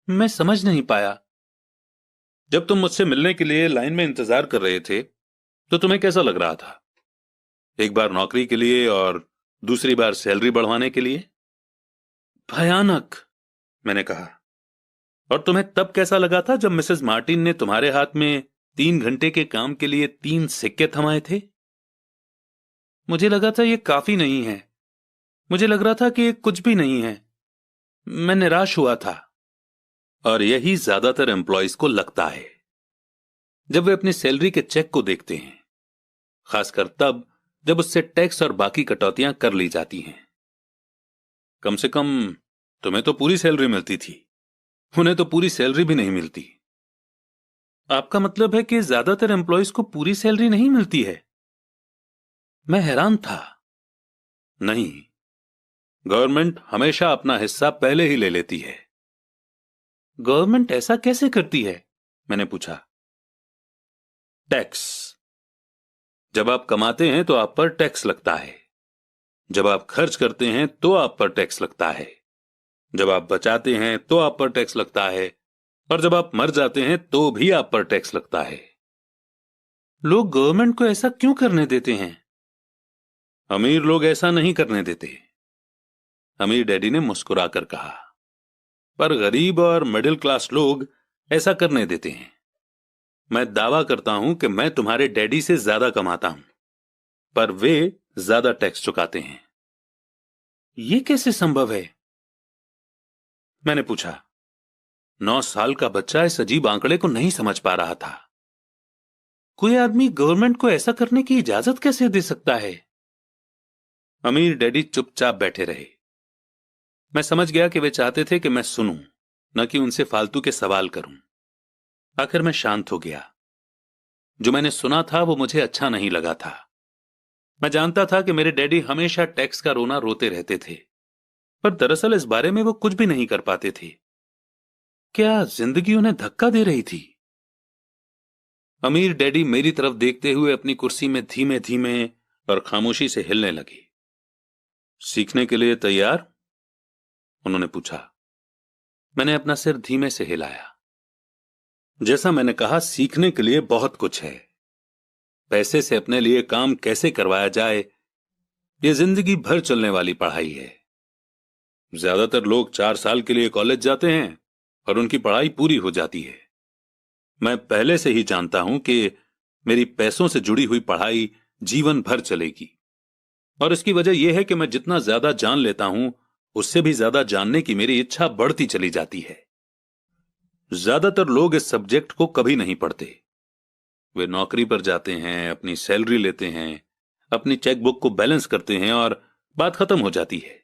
मैं समझ नहीं पाया। जब तुम मुझसे मिलने के लिए लाइन में इंतजार कर रहे थे तो तुम्हें कैसा लग रहा था? एक बार नौकरी के लिए और दूसरी बार सैलरी बढ़वाने के लिए। भयानक, मैंने कहा। और तुम्हें तब कैसा लगा था जब मिसेस मार्टिन ने तुम्हारे हाथ में 3 घंटे के काम के लिए 3 सिक्के थमाए थे? मुझे लगा था ये काफी नहीं है। मुझे लग रहा था कि ये कुछ भी नहीं है। मैं निराश हुआ था। और यही ज्यादातर एम्प्लॉयज को लगता है जब वे अपनी सैलरी के चेक को देखते हैं, खासकर तब जब उससे टैक्स और बाकी कटौतियां कर ली जाती हैं। कम से कम तुम्हें तो पूरी सैलरी मिलती थी, उन्हें तो पूरी सैलरी भी नहीं मिलती। आपका मतलब है कि ज्यादातर एम्प्लॉयज को पूरी सैलरी नहीं मिलती है? मैं हैरान था। नहीं, गवर्नमेंट हमेशा अपना हिस्सा पहले ही ले लेती है। गवर्नमेंट ऐसा कैसे करती है? मैंने पूछा। टैक्स। जब आप कमाते हैं तो आप पर टैक्स लगता है। जब आप खर्च करते हैं तो आप पर टैक्स लगता है। जब आप बचाते हैं तो आप पर टैक्स लगता है। और जब आप मर जाते हैं तो भी आप पर टैक्स लगता है। लोग गवर्नमेंट को ऐसा क्यों करने देते हैं? अमीर लोग ऐसा नहीं करने देते, अमीर डैडी ने मुस्कुराकर कहा। पर गरीब और मिडिल क्लास लोग ऐसा करने देते हैं। मैं दावा करता हूं कि मैं तुम्हारे डैडी से ज्यादा कमाता हूं, पर वे ज्यादा टैक्स चुकाते हैं। यह कैसे संभव है? मैंने पूछा। 9 साल का बच्चा इस अजीब आंकड़े को नहीं समझ पा रहा था। कोई आदमी गवर्नमेंट को ऐसा करने की इजाजत कैसे दे सकता है? अमीर डैडी चुपचाप बैठे रहे। मैं समझ गया कि वे चाहते थे कि मैं सुनूं, न कि उनसे फालतू के सवाल करूं। आखिर मैं शांत हो गया। जो मैंने सुना था वो मुझे अच्छा नहीं लगा था। मैं जानता था कि मेरे डैडी हमेशा टैक्स का रोना रोते रहते थे, पर दरअसल इस बारे में वो कुछ भी नहीं कर पाते थे। क्या जिंदगी उन्हें धक्का दे रही थी? अमीर डैडी मेरी तरफ देखते हुए अपनी कुर्सी में धीमे धीमे और खामोशी से हिलने लगे। सीखने के लिए तैयार? उन्होंने पूछा। मैंने अपना सिर धीमे से हिलाया। जैसा मैंने कहा, सीखने के लिए बहुत कुछ है। पैसे से अपने लिए काम कैसे करवाया जाए, यह जिंदगी भर चलने वाली पढ़ाई है। ज्यादातर लोग 4 साल के लिए कॉलेज जाते हैं और उनकी पढ़ाई पूरी हो जाती है। मैं पहले से ही जानता हूं कि मेरी पैसों से जुड़ी हुई पढ़ाई जीवन भर चलेगी। और इसकी वजह यह है कि मैं जितना ज्यादा जान लेता हूं, उससे भी ज्यादा जानने की मेरी इच्छा बढ़ती चली जाती है। ज्यादातर लोग इस सब्जेक्ट को कभी नहीं पढ़ते। वे नौकरी पर जाते हैं, अपनी सैलरी लेते हैं, अपनी चेकबुक को बैलेंस करते हैं और बात खत्म हो जाती है।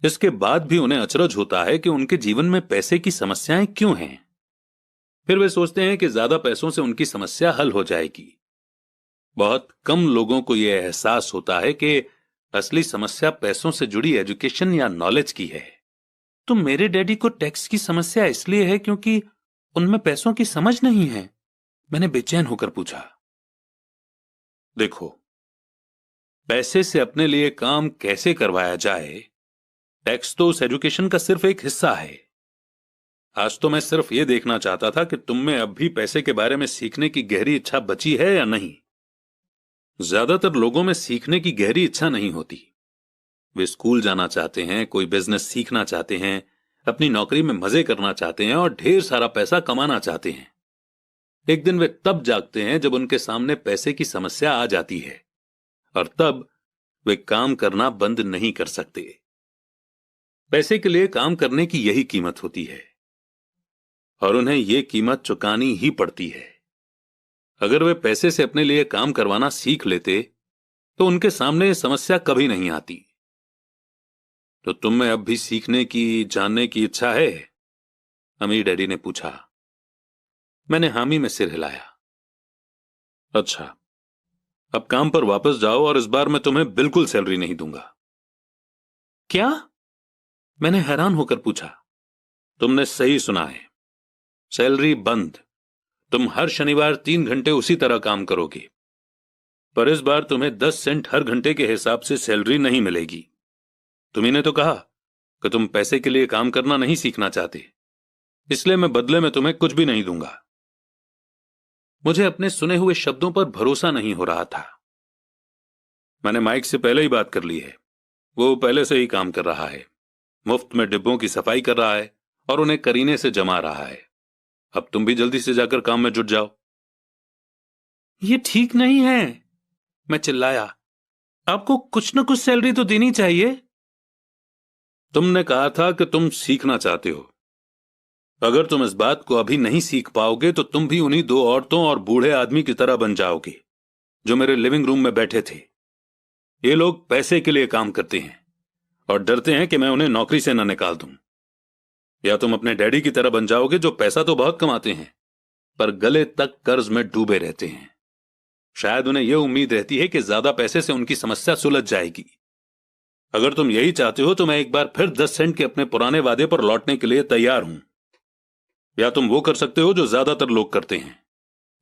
इसके बाद भी उन्हें अचरज होता है कि उनके जीवन में पैसे की समस्याएं क्यों हैं। फिर वे सोचते हैं कि ज्यादा पैसों से उनकी समस्या हल हो जाएगी। बहुत कम लोगों को यह एहसास होता है कि असली समस्या पैसों से जुड़ी एजुकेशन या नॉलेज की है। तो मेरे डैडी को टैक्स की समस्या इसलिए है क्योंकि उनमें पैसों की समझ नहीं है? मैंने बेचैन होकर पूछा। देखो, पैसे से अपने लिए काम कैसे करवाया जाए, टैक्स तो उस एजुकेशन का सिर्फ एक हिस्सा है। आज तो मैं सिर्फ यह देखना चाहता था कि तुम में अब भी पैसे के बारे में सीखने की गहरी इच्छा बची है या नहीं। ज्यादातर लोगों में सीखने की गहरी इच्छा नहीं होती। वे स्कूल जाना चाहते हैं, कोई बिजनेस सीखना चाहते हैं, अपनी नौकरी में मजे करना चाहते हैं और ढेर सारा पैसा कमाना चाहते हैं। एक दिन वे तब जागते हैं जब उनके सामने पैसे की समस्या आ जाती है, और तब वे काम करना बंद नहीं कर सकते। पैसे के लिए काम करने की यही कीमत होती है, और उन्हें यह कीमत चुकानी ही पड़ती है। अगर वे पैसे से अपने लिए काम करवाना सीख लेते तो उनके सामने यह समस्या कभी नहीं आती। तो तुम में अब भी सीखने की, जानने की इच्छा है? अमीर डैडी ने पूछा। मैंने हामी में सिर हिलाया। अच्छा, अब काम पर वापस जाओ और इस बार मैं तुम्हें बिल्कुल सैलरी नहीं दूंगा। क्या? मैंने हैरान होकर पूछा। तुमने सही सुना है, सैलरी बंद। तुम हर शनिवार 3 घंटे उसी तरह काम करोगे, पर इस बार तुम्हें 10 सेंट हर घंटे के हिसाब से सैलरी नहीं मिलेगी। तुम्ही ने तो कहा कि तुम पैसे के लिए काम करना नहीं सीखना चाहते। इसलिए मैं बदले में तुम्हें कुछ भी नहीं दूंगा। मुझे अपने सुने हुए शब्दों पर भरोसा नहीं हो रहा था। मैंने माइक से पहले ही बात कर ली है। वो पहले से ही काम कर रहा है, मुफ्त में डिब्बों की सफाई कर रहा है और उन्हें करीने से जमा रहा है। अब तुम भी जल्दी से जाकर काम में जुट जाओ। ये ठीक नहीं है, मैं चिल्लाया। आपको कुछ न कुछ सैलरी तो देनी चाहिए। तुमने कहा था कि तुम सीखना चाहते हो। अगर तुम इस बात को अभी नहीं सीख पाओगे तो तुम भी उन्हीं दो औरतों और बूढ़े आदमी की तरह बन जाओगे जो मेरे लिविंग रूम में बैठे थे। ये लोग पैसे के लिए काम करते हैं और डरते हैं कि मैं उन्हें नौकरी से न निकाल दूं। या तुम अपने डैडी की तरह बन जाओगे जो पैसा तो बहुत कमाते हैं पर गले तक कर्ज में डूबे रहते हैं। शायद उन्हें यह उम्मीद रहती है कि ज्यादा पैसे से उनकी समस्या सुलझ जाएगी। अगर तुम यही चाहते हो तो मैं एक बार फिर 10 सेंट के अपने पुराने वादे पर लौटने के लिए तैयार हूं। या तुम वो कर सकते हो जो ज्यादातर लोग करते हैं,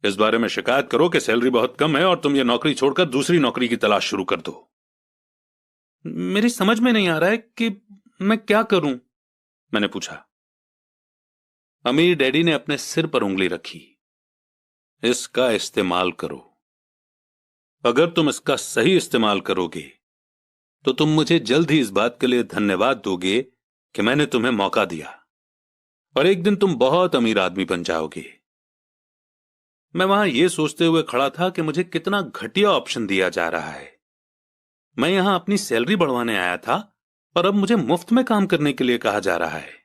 इस बारे में शिकायत करो कि सैलरी बहुत कम है और तुम ये नौकरी छोड़कर दूसरी नौकरी की तलाश शुरू कर दो। मेरी समझ में नहीं आ रहा है कि मैं क्या करूं, मैंने पूछा। अमीर डैडी ने अपने सिर पर उंगली रखी। इसका इस्तेमाल करो। अगर तुम इसका सही इस्तेमाल करोगे तो तुम मुझे जल्द ही इस बात के लिए धन्यवाद दोगे कि मैंने तुम्हें मौका दिया और एक दिन तुम बहुत अमीर आदमी बन जाओगे। मैं वहां यह सोचते हुए खड़ा था कि मुझे कितना घटिया ऑप्शन दिया जा रहा है। मैं यहां अपनी सैलरी बढ़वाने आया था और अब मुझे मुफ्त में काम करने के लिए कहा जा रहा है।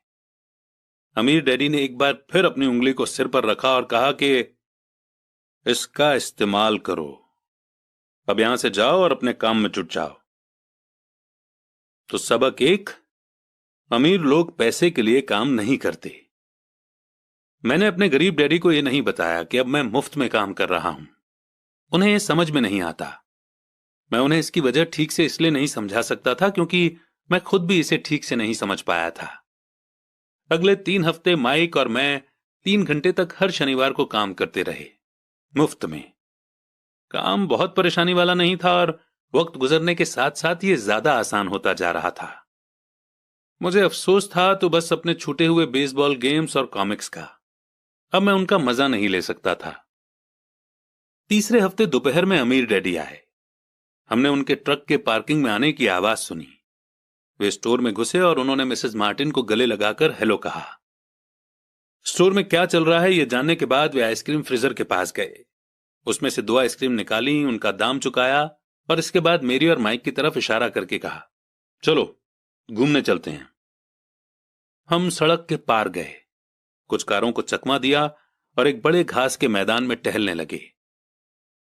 अमीर डैडी ने एक बार फिर अपनी उंगली को सिर पर रखा और कहा कि इसका इस्तेमाल करो। अब यहां से जाओ और अपने काम में जुट जाओ। तो सबक एक, अमीर लोग पैसे के लिए काम नहीं करते। मैंने अपने गरीब डैडी को यह नहीं बताया कि अब मैं मुफ्त में काम कर रहा हूं। उन्हें यह समझ में नहीं आता। मैं उन्हें इसकी वजह ठीक से इसलिए नहीं समझा सकता था क्योंकि मैं खुद भी इसे ठीक से नहीं समझ पाया था। अगले 3 हफ्ते माइक और मैं 3 घंटे तक हर शनिवार को काम करते रहे, मुफ्त में। काम बहुत परेशानी वाला नहीं था और वक्त गुजरने के साथ साथ ये ज्यादा आसान होता जा रहा था। मुझे अफसोस था तो बस अपने छूटे हुए बेसबॉल गेम्स और कॉमिक्स का। अब मैं उनका मजा नहीं ले सकता था। तीसरे हफ्ते दोपहर में अमीर डैडी आए। हमने उनके ट्रक के पार्किंग में आने की आवाज सुनी। वे स्टोर में घुसे और उन्होंने मिसेस मार्टिन को गले लगाकर हेलो कहा। स्टोर में क्या चल रहा है यह जानने के बाद वे आइसक्रीम फ्रीजर के पास गए। उसमें से 2 आइसक्रीम निकाली, उनका दाम चुकाया और इसके बाद मेरी और माइक की तरफ इशारा करके कहा, चलो घूमने चलते हैं। हम सड़क के पार गए, कुछ कारों को चकमा दिया और एक बड़े घास के मैदान में टहलने लगे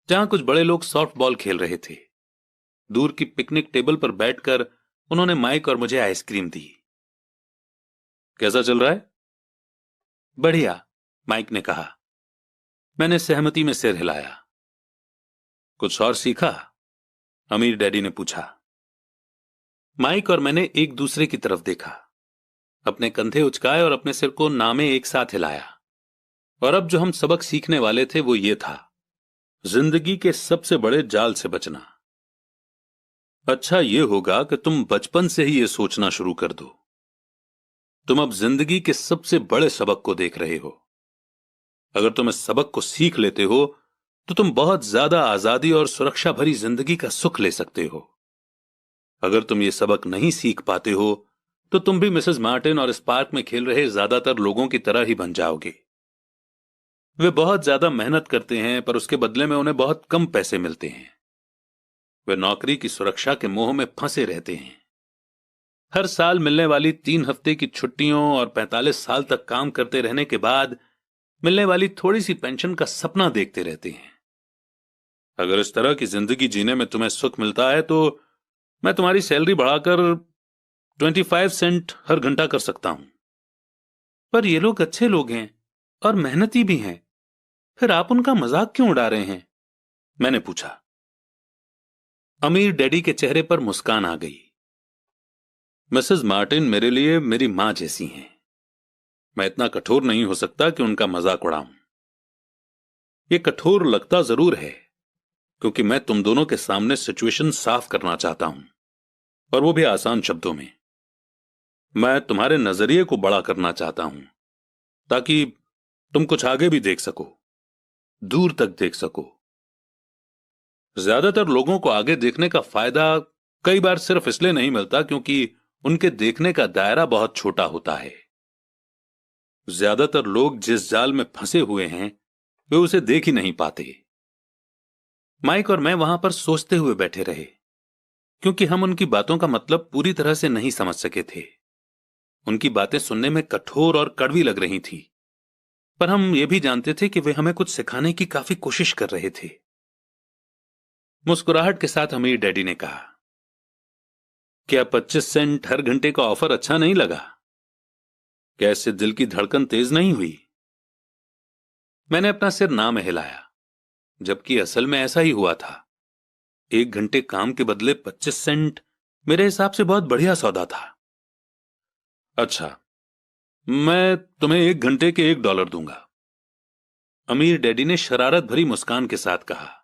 जहां कुछ बड़े लोग सॉफ्टबॉल खेल रहे थे। दूर की पिकनिक टेबल पर बैठकर उन्होंने माइक और मुझे आइसक्रीम दी। कैसा चल रहा है? बढ़िया, माइक ने कहा। मैंने सहमति में सिर हिलाया। कुछ और सीखा? अमीर डैडी ने पूछा। माइक और मैंने एक दूसरे की तरफ देखा, अपने कंधे उचकाए और अपने सिर को नामे एक साथ हिलाया। और अब जो हम सबक सीखने वाले थे वो ये था, जिंदगी के सबसे बड़े जाल से बचना। अच्छा ये होगा कि तुम बचपन से ही ये सोचना शुरू कर दो। तुम अब जिंदगी के सबसे बड़े सबक को देख रहे हो। अगर तुम इस सबक को सीख लेते हो तो तुम बहुत ज्यादा आजादी और सुरक्षा भरी जिंदगी का सुख ले सकते हो। अगर तुम ये सबक नहीं सीख पाते हो तो तुम भी मिसेस मार्टिन और इस पार्क में खेल रहे ज्यादातर लोगों की तरह ही बन जाओगे। वे बहुत ज्यादा मेहनत करते हैं पर उसके बदले में उन्हें बहुत कम पैसे मिलते हैं। वे नौकरी की सुरक्षा के मोह में फंसे रहते हैं। हर साल मिलने वाली 3 हफ्ते की छुट्टियों और 45 साल तक काम करते रहने के बाद मिलने वाली थोड़ी सी पेंशन का सपना देखते रहते हैं। अगर इस तरह की जिंदगी जीने में तुम्हें सुख मिलता है तो मैं तुम्हारी सैलरी बढ़ाकर 25 सेंट हर घंटा कर सकता हूं। पर ये लोग अच्छे लोग हैं और मेहनती भी हैं, फिर आप उनका मजाक क्यों उड़ा रहे हैं? मैंने पूछा। अमीर डैडी के चेहरे पर मुस्कान आ गई। मिसेस मार्टिन मेरे लिए मेरी मां जैसी हैं। मैं इतना कठोर नहीं हो सकता कि उनका मजाक उड़ाऊं। यह कठोर लगता जरूर है क्योंकि मैं तुम दोनों के सामने सिचुएशन साफ करना चाहता हूं, और वो भी आसान शब्दों में। मैं तुम्हारे नजरिए को बड़ा करना चाहता हूं ताकि तुम कुछ आगे भी देख सको, दूर तक देख सको। ज्यादातर लोगों को आगे देखने का फायदा कई बार सिर्फ इसलिए नहीं मिलता क्योंकि उनके देखने का दायरा बहुत छोटा होता है। ज्यादातर लोग जिस जाल में फंसे हुए हैं वे उसे देख ही नहीं पाते। माइक और मैं वहां पर सोचते हुए बैठे रहे, क्योंकि हम उनकी बातों का मतलब पूरी तरह से नहीं समझ सके थे। उनकी बातें सुनने में कठोर और कड़वी लग रही थी, पर हम ये भी जानते थे कि वे हमें कुछ सिखाने की काफी कोशिश कर रहे थे। मुस्कुराहट के साथ अमीर डैडी ने कहा, क्या 25 सेंट हर घंटे का ऑफर अच्छा नहीं लगा? क्या इससे दिल की धड़कन तेज नहीं हुई? मैंने अपना सिर ना में हिलाया, जबकि असल में ऐसा ही हुआ था। 1 घंटे काम के बदले 25 सेंट मेरे हिसाब से बहुत बढ़िया सौदा था। अच्छा, मैं तुम्हें 1 घंटे के $1 दूंगा, अमीर डैडी ने शरारत भरी मुस्कान के साथ कहा।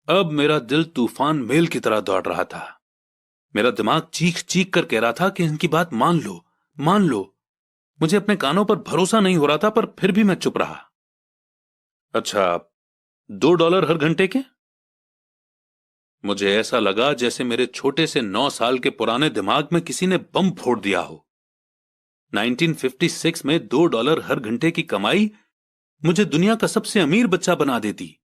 अब मेरा दिल तूफान मेल की तरह दौड़ रहा था। मेरा दिमाग चीख चीख कर कह रहा था कि इनकी बात मान लो, मान लो। मुझे अपने कानों पर भरोसा नहीं हो रहा था, पर फिर भी मैं चुप रहा। अच्छा, $2 हर घंटे के? मुझे ऐसा लगा जैसे मेरे छोटे से 9 साल के पुराने दिमाग में किसी ने बम फोड़ दिया हो। 1956 में $2 हर घंटे की कमाई मुझे दुनिया का सबसे अमीर बच्चा बना देती।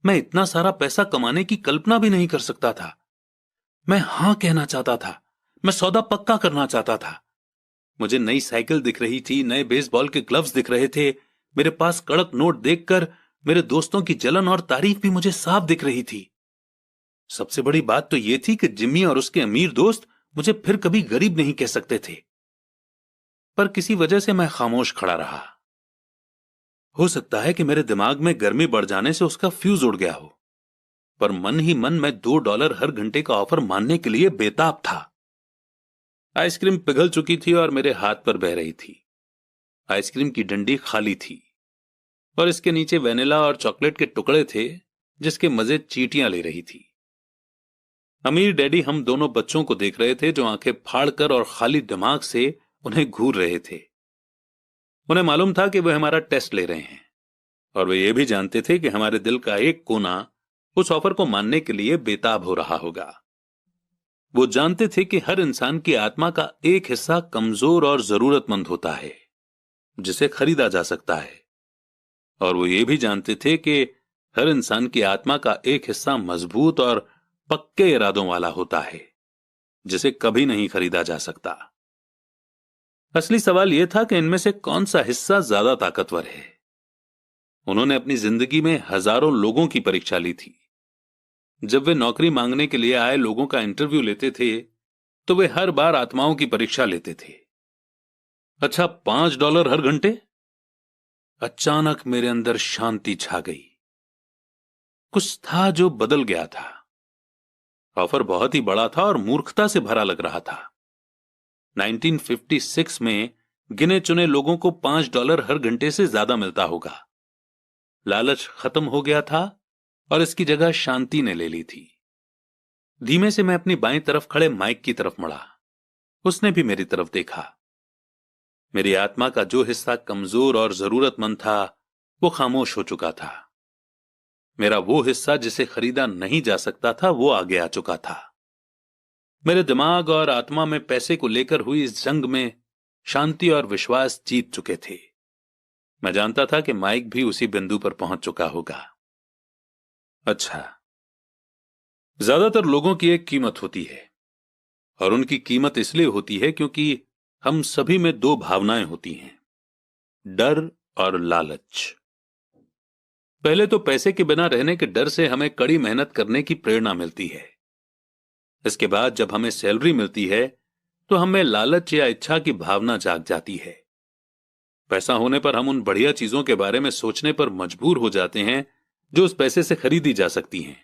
मैं इतना सारा पैसा कमाने की कल्पना भी नहीं कर सकता था। मैं हां कहना चाहता था। मैं सौदा पक्का करना चाहता था। मुझे नई साइकिल दिख रही थी, नए बेसबॉल के ग्लव्स दिख रहे थे। मेरे पास कड़क नोट देखकर मेरे दोस्तों की जलन और तारीफ भी मुझे साफ दिख रही थी। सबसे बड़ी बात तो यह थी कि जिम्मी और उसके अमीर दोस्त मुझे फिर कभी गरीब नहीं कह सकते थे। पर किसी वजह से मैं खामोश खड़ा रहा। हो सकता है कि मेरे दिमाग में गर्मी बढ़ जाने से उसका फ्यूज उड़ गया हो, पर मन ही मन मैं $2 हर घंटे का ऑफर मानने के लिए बेताब था। आइसक्रीम पिघल चुकी थी और मेरे हाथ पर बह रही थी। आइसक्रीम की डंडी खाली थी और इसके नीचे वेनिला और चॉकलेट के टुकड़े थे जिसके मजे चींटियां ले रही थी। अमीर डैडी हम दोनों बच्चों को देख रहे थे जो आंखें फाड़कर और खाली दिमाग से उन्हें घूर रहे थे। उन्हें मालूम था कि वे हमारा टेस्ट ले रहे हैं और वे ये भी जानते थे कि हमारे दिल का एक कोना उस ऑफर को मानने के लिए बेताब हो रहा होगा। वो जानते थे कि हर इंसान की आत्मा का एक हिस्सा कमजोर और जरूरतमंद होता है जिसे खरीदा जा सकता है, और वो ये भी जानते थे कि हर इंसान की आत्मा का एक हिस्सा मजबूत और पक्के इरादों वाला होता है जिसे कभी नहीं खरीदा जा सकता। असली सवाल यह था कि इनमें से कौन सा हिस्सा ज्यादा ताकतवर है। उन्होंने अपनी जिंदगी में हजारों लोगों की परीक्षा ली थी। जब वे नौकरी मांगने के लिए आए लोगों का इंटरव्यू लेते थे तो वे हर बार आत्माओं की परीक्षा लेते थे। अच्छा, $5 हर घंटे? अचानक मेरे अंदर शांति छा गई। कुछ था जो बदल गया था। ऑफर बहुत ही बड़ा था और मूर्खता से भरा लग रहा था। 1956 में गिने चुने लोगों को $5 हर घंटे से ज्यादा मिलता होगा। लालच खत्म हो गया था और इसकी जगह शांति ने ले ली थी। धीमे से मैं अपनी बाईं तरफ खड़े माइक की तरफ मुड़ा। उसने भी मेरी तरफ देखा। मेरी आत्मा का जो हिस्सा कमजोर और जरूरतमंद था वो खामोश हो चुका था। मेरा वो हिस्सा जिसे खरीदा नहीं जा सकता था वो आगे आ चुका था। मेरे दिमाग और आत्मा में पैसे को लेकर हुई इस जंग में शांति और विश्वास जीत चुके थे। मैं जानता था कि माइक भी उसी बिंदु पर पहुंच चुका होगा। अच्छा, ज्यादातर लोगों की एक कीमत होती है और उनकी कीमत इसलिए होती है क्योंकि हम सभी में दो भावनाएं होती हैं, डर और लालच। पहले तो पैसे के बिना रहने के डर से हमें कड़ी मेहनत करने की प्रेरणा मिलती है। इसके बाद जब हमें सैलरी मिलती है तो हमें लालच या इच्छा की भावना जाग जाती है। पैसा होने पर हम उन बढ़िया चीजों के बारे में सोचने पर मजबूर हो जाते हैं जो उस पैसे से खरीदी जा सकती हैं।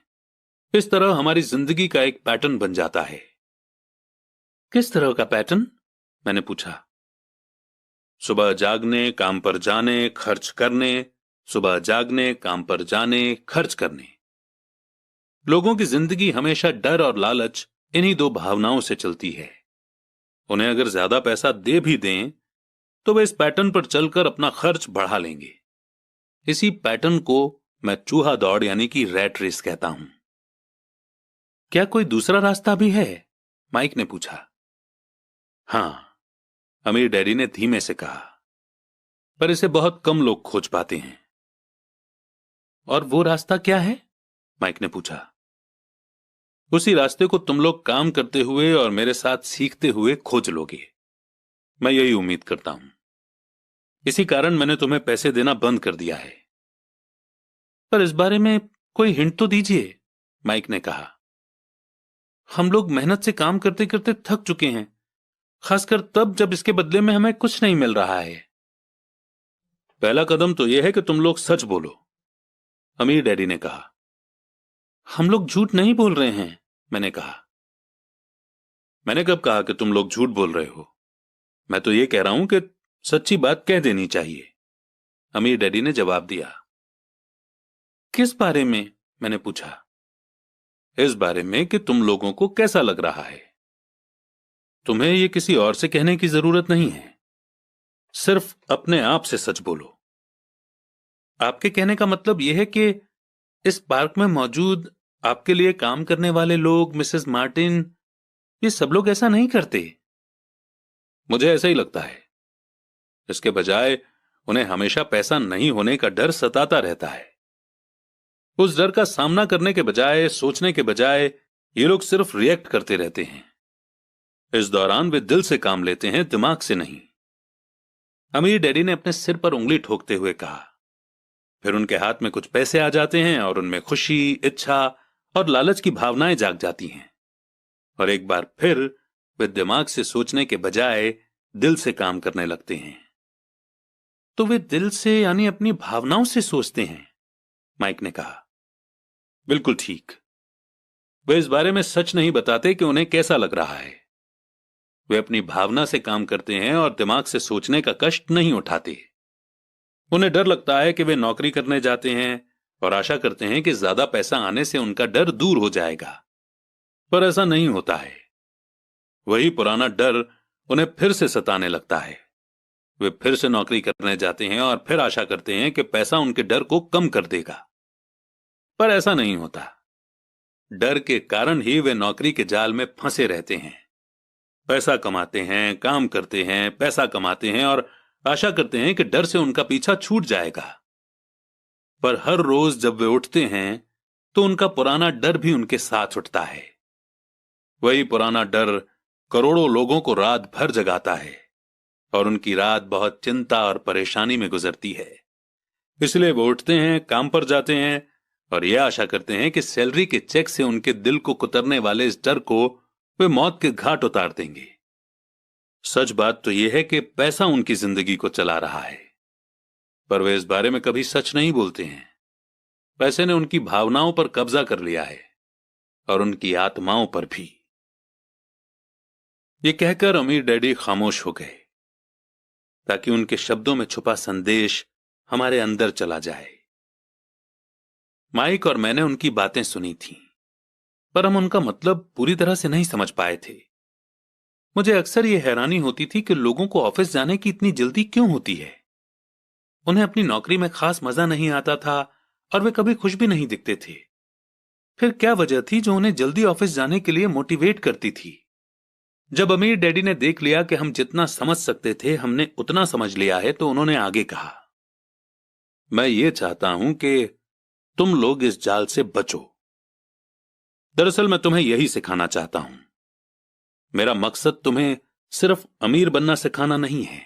इस तरह हमारी जिंदगी का एक पैटर्न बन जाता है। किस तरह का पैटर्न? मैंने पूछा। सुबह जागने, काम पर जाने, खर्च करने, सुबह जागने, काम पर जाने, खर्च करने। लोगों की जिंदगी हमेशा डर और लालच इन्हीं दो भावनाओं से चलती है। उन्हें अगर ज्यादा पैसा दे भी दें तो वे इस पैटर्न पर चलकर अपना खर्च बढ़ा लेंगे। इसी पैटर्न को मैं चूहा दौड़ यानी कि रैट रेस कहता हूं। क्या कोई दूसरा रास्ता भी है? माइक ने पूछा। हां, अमीर डैडी ने धीमे से कहा, पर इसे बहुत कम लोग खोज पाते हैं। और वो रास्ता क्या है? माइक ने पूछा। उसी रास्ते को तुम लोग काम करते हुए और मेरे साथ सीखते हुए खोज लोगे। मैं यही उम्मीद करता हूं। इसी कारण मैंने तुम्हें पैसे देना बंद कर दिया है। पर इस बारे में कोई हिंट तो दीजिए, माइक ने कहा। हम लोग मेहनत से काम करते करते थक चुके हैं, खासकर तब जब इसके बदले में हमें कुछ नहीं मिल रहा है। पहला कदम तो यह है कि तुम लोग सच बोलो, अमीर डैडी ने कहा। हम लोग झूठ नहीं बोल रहे हैं, मैंने कहा। मैंने कब कहा कि तुम लोग झूठ बोल रहे हो? मैं तो यह कह रहा हूं कि सच्ची बात कह देनी चाहिए, अमीर डैडी ने जवाब दिया। किस बारे में? मैंने पूछा। इस बारे में कि तुम लोगों को कैसा लग रहा है। तुम्हें यह किसी और से कहने की जरूरत नहीं है, सिर्फ अपने आप से सच बोलो। आपके कहने का मतलब यह है कि इस पार्क में मौजूद आपके लिए काम करने वाले लोग, मिसेस मार्टिन, ये सब लोग ऐसा नहीं करते? मुझे ऐसा ही लगता है। इसके बजाय उन्हें हमेशा पैसा नहीं होने का डर सताता रहता है। उस डर का सामना करने के बजाय, सोचने के बजाय, ये लोग सिर्फ रिएक्ट करते रहते हैं। इस दौरान वे दिल से काम लेते हैं, दिमाग से नहीं। अमीर डैडी ने अपने सिर पर उंगली ठोकते हुए कहा। फिर उनके हाथ में कुछ पैसे आ जाते हैं और उनमें खुशी, इच्छा और लालच की भावनाएं जाग जाती हैं। और एक बार फिर वे दिमाग से सोचने के बजाय दिल से काम करने लगते हैं। तो वे दिल से यानी अपनी भावनाओं से सोचते हैं, माइक ने कहा। बिल्कुल ठीक। वे इस बारे में सच नहीं बताते कि उन्हें कैसा लग रहा है। वे अपनी भावना से काम करते हैं और दिमाग से सोचने का कष्ट नहीं उठाते। उन्हें डर लगता है कि वे नौकरी करने जाते हैं और आशा करते हैं कि ज्यादा पैसा आने से उनका डर दूर हो जाएगा, पर ऐसा नहीं होता है। वही पुराना डर उन्हें फिर से सताने लगता है। वे फिर से नौकरी करने जाते हैं और फिर आशा करते हैं कि पैसा उनके डर को कम कर देगा, पर ऐसा नहीं होता। डर के कारण ही वे नौकरी के जाल में फंसे रहते हैं। पैसा कमाते हैं, काम करते हैं, पैसा कमाते हैं और आशा करते हैं कि डर से उनका पीछा छूट जाएगा। पर हर रोज जब वे उठते हैं तो उनका पुराना डर भी उनके साथ उठता है। वही पुराना डर करोड़ों लोगों को रात भर जगाता है और उनकी रात बहुत चिंता और परेशानी में गुजरती है। इसलिए वो उठते हैं, काम पर जाते हैं और यह आशा करते हैं कि सैलरी के चेक से उनके दिल को कुतरने वाले इस डर को वे मौत के घाट उतार देंगे। सच बात तो यह है कि पैसा उनकी जिंदगी को चला रहा है, पर वे इस बारे में कभी सच नहीं बोलते हैं। पैसे ने उनकी भावनाओं पर कब्जा कर लिया है और उनकी आत्माओं पर भी। ये कहकर अमीर डैडी खामोश हो गए ताकि उनके शब्दों में छुपा संदेश हमारे अंदर चला जाए। माइक और मैंने उनकी बातें सुनी थीं, पर हम उनका मतलब पूरी तरह से नहीं समझ पाए थे। मुझे अक्सर यह हैरानी होती थी कि लोगों को ऑफिस जाने की इतनी जल्दी क्यों होती है। उन्हें अपनी नौकरी में खास मजा नहीं आता था और वे कभी खुश भी नहीं दिखते थे। फिर क्या वजह थी जो उन्हें जल्दी ऑफिस जाने के लिए मोटिवेट करती थी? जब अमीर डैडी ने देख लिया कि हम जितना समझ सकते थे हमने उतना समझ लिया है, तो उन्होंने आगे कहा, मैं ये चाहता हूं कि तुम लोग इस जाल से बचो। दरअसल मैं तुम्हें यही सिखाना चाहता हूं। मेरा मकसद तुम्हें सिर्फ अमीर बनना सिखाना नहीं है,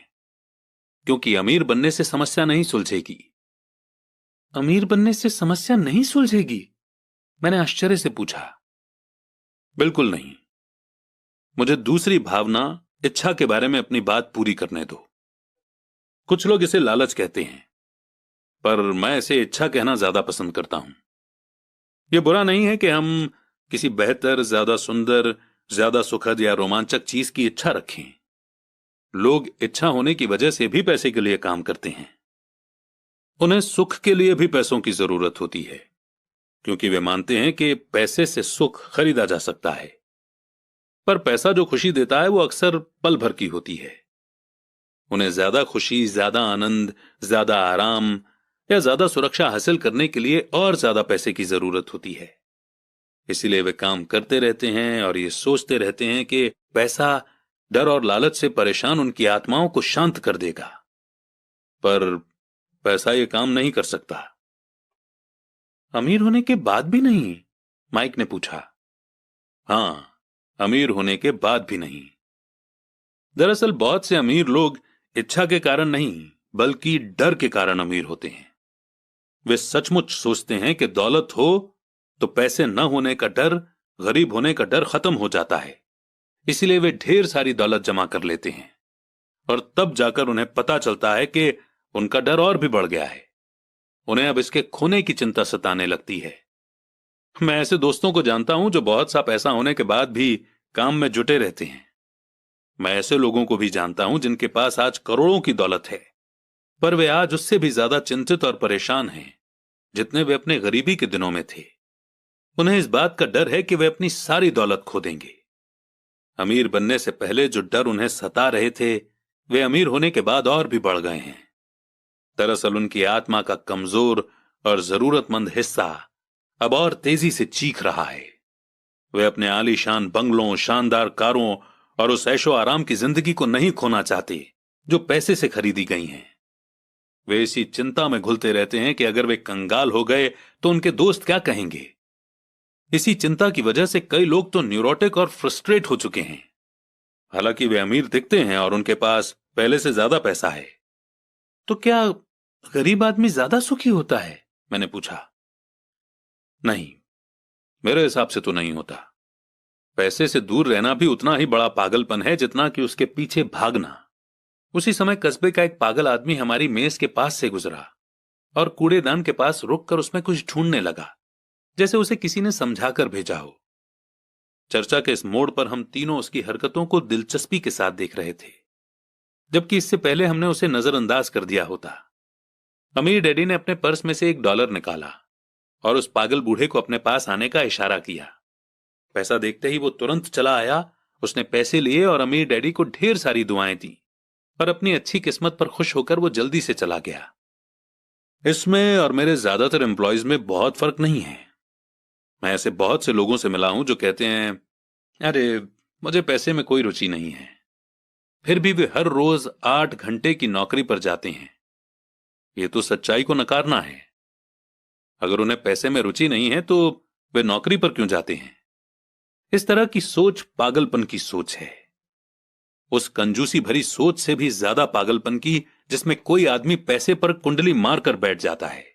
क्योंकि अमीर बनने से समस्या नहीं सुलझेगी। अमीर बनने से समस्या नहीं सुलझेगी? मैंने आश्चर्य से पूछा। बिल्कुल नहीं। मुझे दूसरी भावना, इच्छा के बारे में अपनी बात पूरी करने दो। कुछ लोग इसे लालच कहते हैं, पर मैं इसे इच्छा कहना ज्यादा पसंद करता हूं। यह बुरा नहीं है कि हम किसी बेहतर, ज्यादा सुंदर, ज्यादा सुखद या रोमांचक चीज की इच्छा रखें। लोग इच्छा होने की वजह से भी पैसे के लिए काम करते हैं। उन्हें सुख के लिए भी पैसों की जरूरत होती है, क्योंकि वे मानते हैं कि पैसे से सुख खरीदा जा सकता है। पर पैसा जो खुशी देता है वो अक्सर पल भर की होती है। उन्हें ज्यादा खुशी, ज्यादा आनंद, ज्यादा आराम या ज्यादा सुरक्षा हासिल करने के लिए और ज्यादा पैसे की जरूरत होती है। इसीलिए वे काम करते रहते हैं और ये सोचते रहते हैं कि पैसा डर और लालच से परेशान उनकी आत्माओं को शांत कर देगा। पर पैसा ये काम नहीं कर सकता। अमीर होने के बाद भी नहीं? माइक ने पूछा। हां, अमीर होने के बाद भी नहीं। दरअसल बहुत से अमीर लोग इच्छा के कारण नहीं, बल्कि डर के कारण अमीर होते हैं। वे सचमुच सोचते हैं कि दौलत हो तो पैसे न होने का डर, गरीब होने का डर खत्म हो जाता है। इसीलिए वे ढेर सारी दौलत जमा कर लेते हैं और तब जाकर उन्हें पता चलता है कि उनका डर और भी बढ़ गया है। उन्हें अब इसके खोने की चिंता सताने लगती है। मैं ऐसे दोस्तों को जानता हूं जो बहुत सा पैसा होने के बाद भी काम में जुटे रहते हैं। मैं ऐसे लोगों को भी जानता हूं जिनके पास आज करोड़ों की दौलत है, पर वे आज उससे भी ज्यादा चिंतित और परेशान हैं जितने वे अपने गरीबी के दिनों में थे। उन्हें इस बात का डर है कि वे अपनी सारी दौलत खो देंगे। अमीर बनने से पहले जो डर उन्हें सता रहे थे, वे अमीर होने के बाद और भी बढ़ गए हैं। दरअसल उनकी आत्मा का कमजोर और जरूरतमंद हिस्सा अब और तेजी से चीख रहा है। वे अपने आलीशान बंगलों, शानदार कारों और उस ऐशो आराम की जिंदगी को नहीं खोना चाहते जो पैसे से खरीदी गई हैं। वे इसी चिंता में घुलते रहते हैं कि अगर वे कंगाल हो गए तो उनके दोस्त क्या कहेंगे। इसी चिंता की वजह से कई लोग तो न्यूरोटिक और फ्रस्ट्रेट हो चुके हैं। हालांकि वे अमीर दिखते हैं और उनके पास पहले से ज्यादा पैसा है। तो क्या गरीब आदमी ज्यादा सुखी होता है? मैंने पूछा। नहीं, मेरे हिसाब से तो नहीं होता। पैसे से दूर रहना भी उतना ही बड़ा पागलपन है जितना कि उसके पीछे भागना। उसी समय कस्बे का एक पागल आदमी हमारी मेज के पास से गुजरा और कूड़ेदान के पास रुककर उसमें कुछ ढूंढने लगा, जैसे उसे किसी ने समझाकर भेजा हो। चर्चा के इस मोड़ पर हम तीनों उसकी हरकतों को दिलचस्पी के साथ देख रहे थे, जबकि इससे पहले हमने उसे नजरअंदाज कर दिया होता। अमीर डैडी ने अपने पर्स में से $1 निकाला और उस पागल बूढ़े को अपने पास आने का इशारा किया। पैसा देखते ही वो तुरंत चला आया। उसने पैसे लिए और अमीर डैडी को ढेर सारी दुआएं दी और अपनी अच्छी किस्मत पर खुश होकर वो जल्दी से चला गया। इसमें और मेरे ज्यादातर एम्प्लॉयज में बहुत फर्क नहीं है। मैं ऐसे बहुत से लोगों से मिला हूं जो कहते हैं, अरे मुझे पैसे में कोई रुचि नहीं है, फिर भी वे हर रोज 8 घंटे की नौकरी पर जाते हैं। ये तो सच्चाई को नकारना है। अगर उन्हें पैसे में रुचि नहीं है तो वे नौकरी पर क्यों जाते हैं? इस तरह की सोच पागलपन की सोच है। उस कंजूसी भरी सोच से भी ज्यादा पागलपन की जिसमें कोई आदमी पैसे पर कुंडली मारकर बैठ जाता है।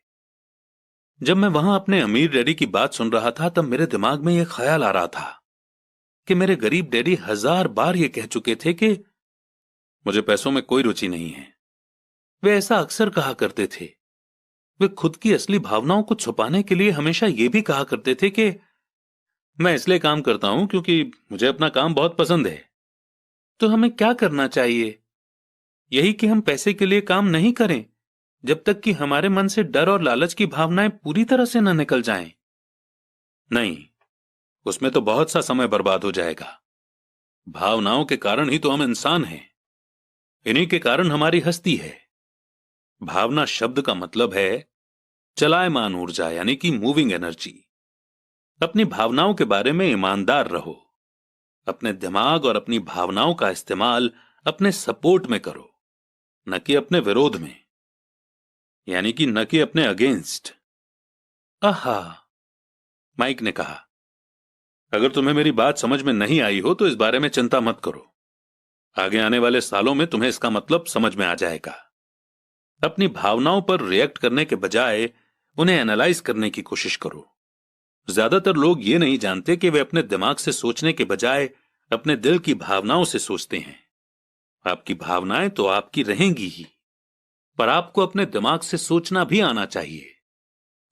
जब मैं वहां अपने अमीर डैडी की बात सुन रहा था तब मेरे दिमाग में यह ख्याल आ रहा था कि मेरे गरीब डैडी 1000 बार यह कह चुके थे कि मुझे पैसों में कोई रुचि नहीं है। वे ऐसा अक्सर कहा करते थे। वे खुद की असली भावनाओं को छुपाने के लिए हमेशा यह भी कहा करते थे कि मैं इसलिए काम करता हूं क्योंकि मुझे अपना काम बहुत पसंद है। तो हमें क्या करना चाहिए? यही कि हम पैसे के लिए काम नहीं करें जब तक कि हमारे मन से डर और लालच की भावनाएं पूरी तरह से न निकल जाएं। नहीं, उसमें तो बहुत सा समय बर्बाद हो जाएगा। भावनाओं के कारण ही तो हम इंसान हैं। इन्हीं के कारण हमारी हस्ती है। भावना शब्द का मतलब है चलायमान ऊर्जा, यानी कि मूविंग एनर्जी। अपनी भावनाओं के बारे में ईमानदार रहो। अपने दिमाग और अपनी भावनाओं का इस्तेमाल अपने सपोर्ट में करो, न कि अपने विरोध में, यानी कि न कि अपने अगेंस्ट। आहा, माइक ने कहा। अगर तुम्हें मेरी बात समझ में नहीं आई हो तो इस बारे में चिंता मत करो। आगे आने वाले सालों में तुम्हें इसका मतलब समझ में आ जाएगा। अपनी भावनाओं पर रिएक्ट करने के बजाय उन्हें एनालाइज करने की कोशिश करो। ज्यादातर लोग ये नहीं जानते कि वे अपने दिमाग से सोचने के बजाय अपने दिल की भावनाओं से सोचते हैं। आपकी भावनाएं तो आपकी रहेंगी ही, पर आपको अपने दिमाग से सोचना भी आना चाहिए,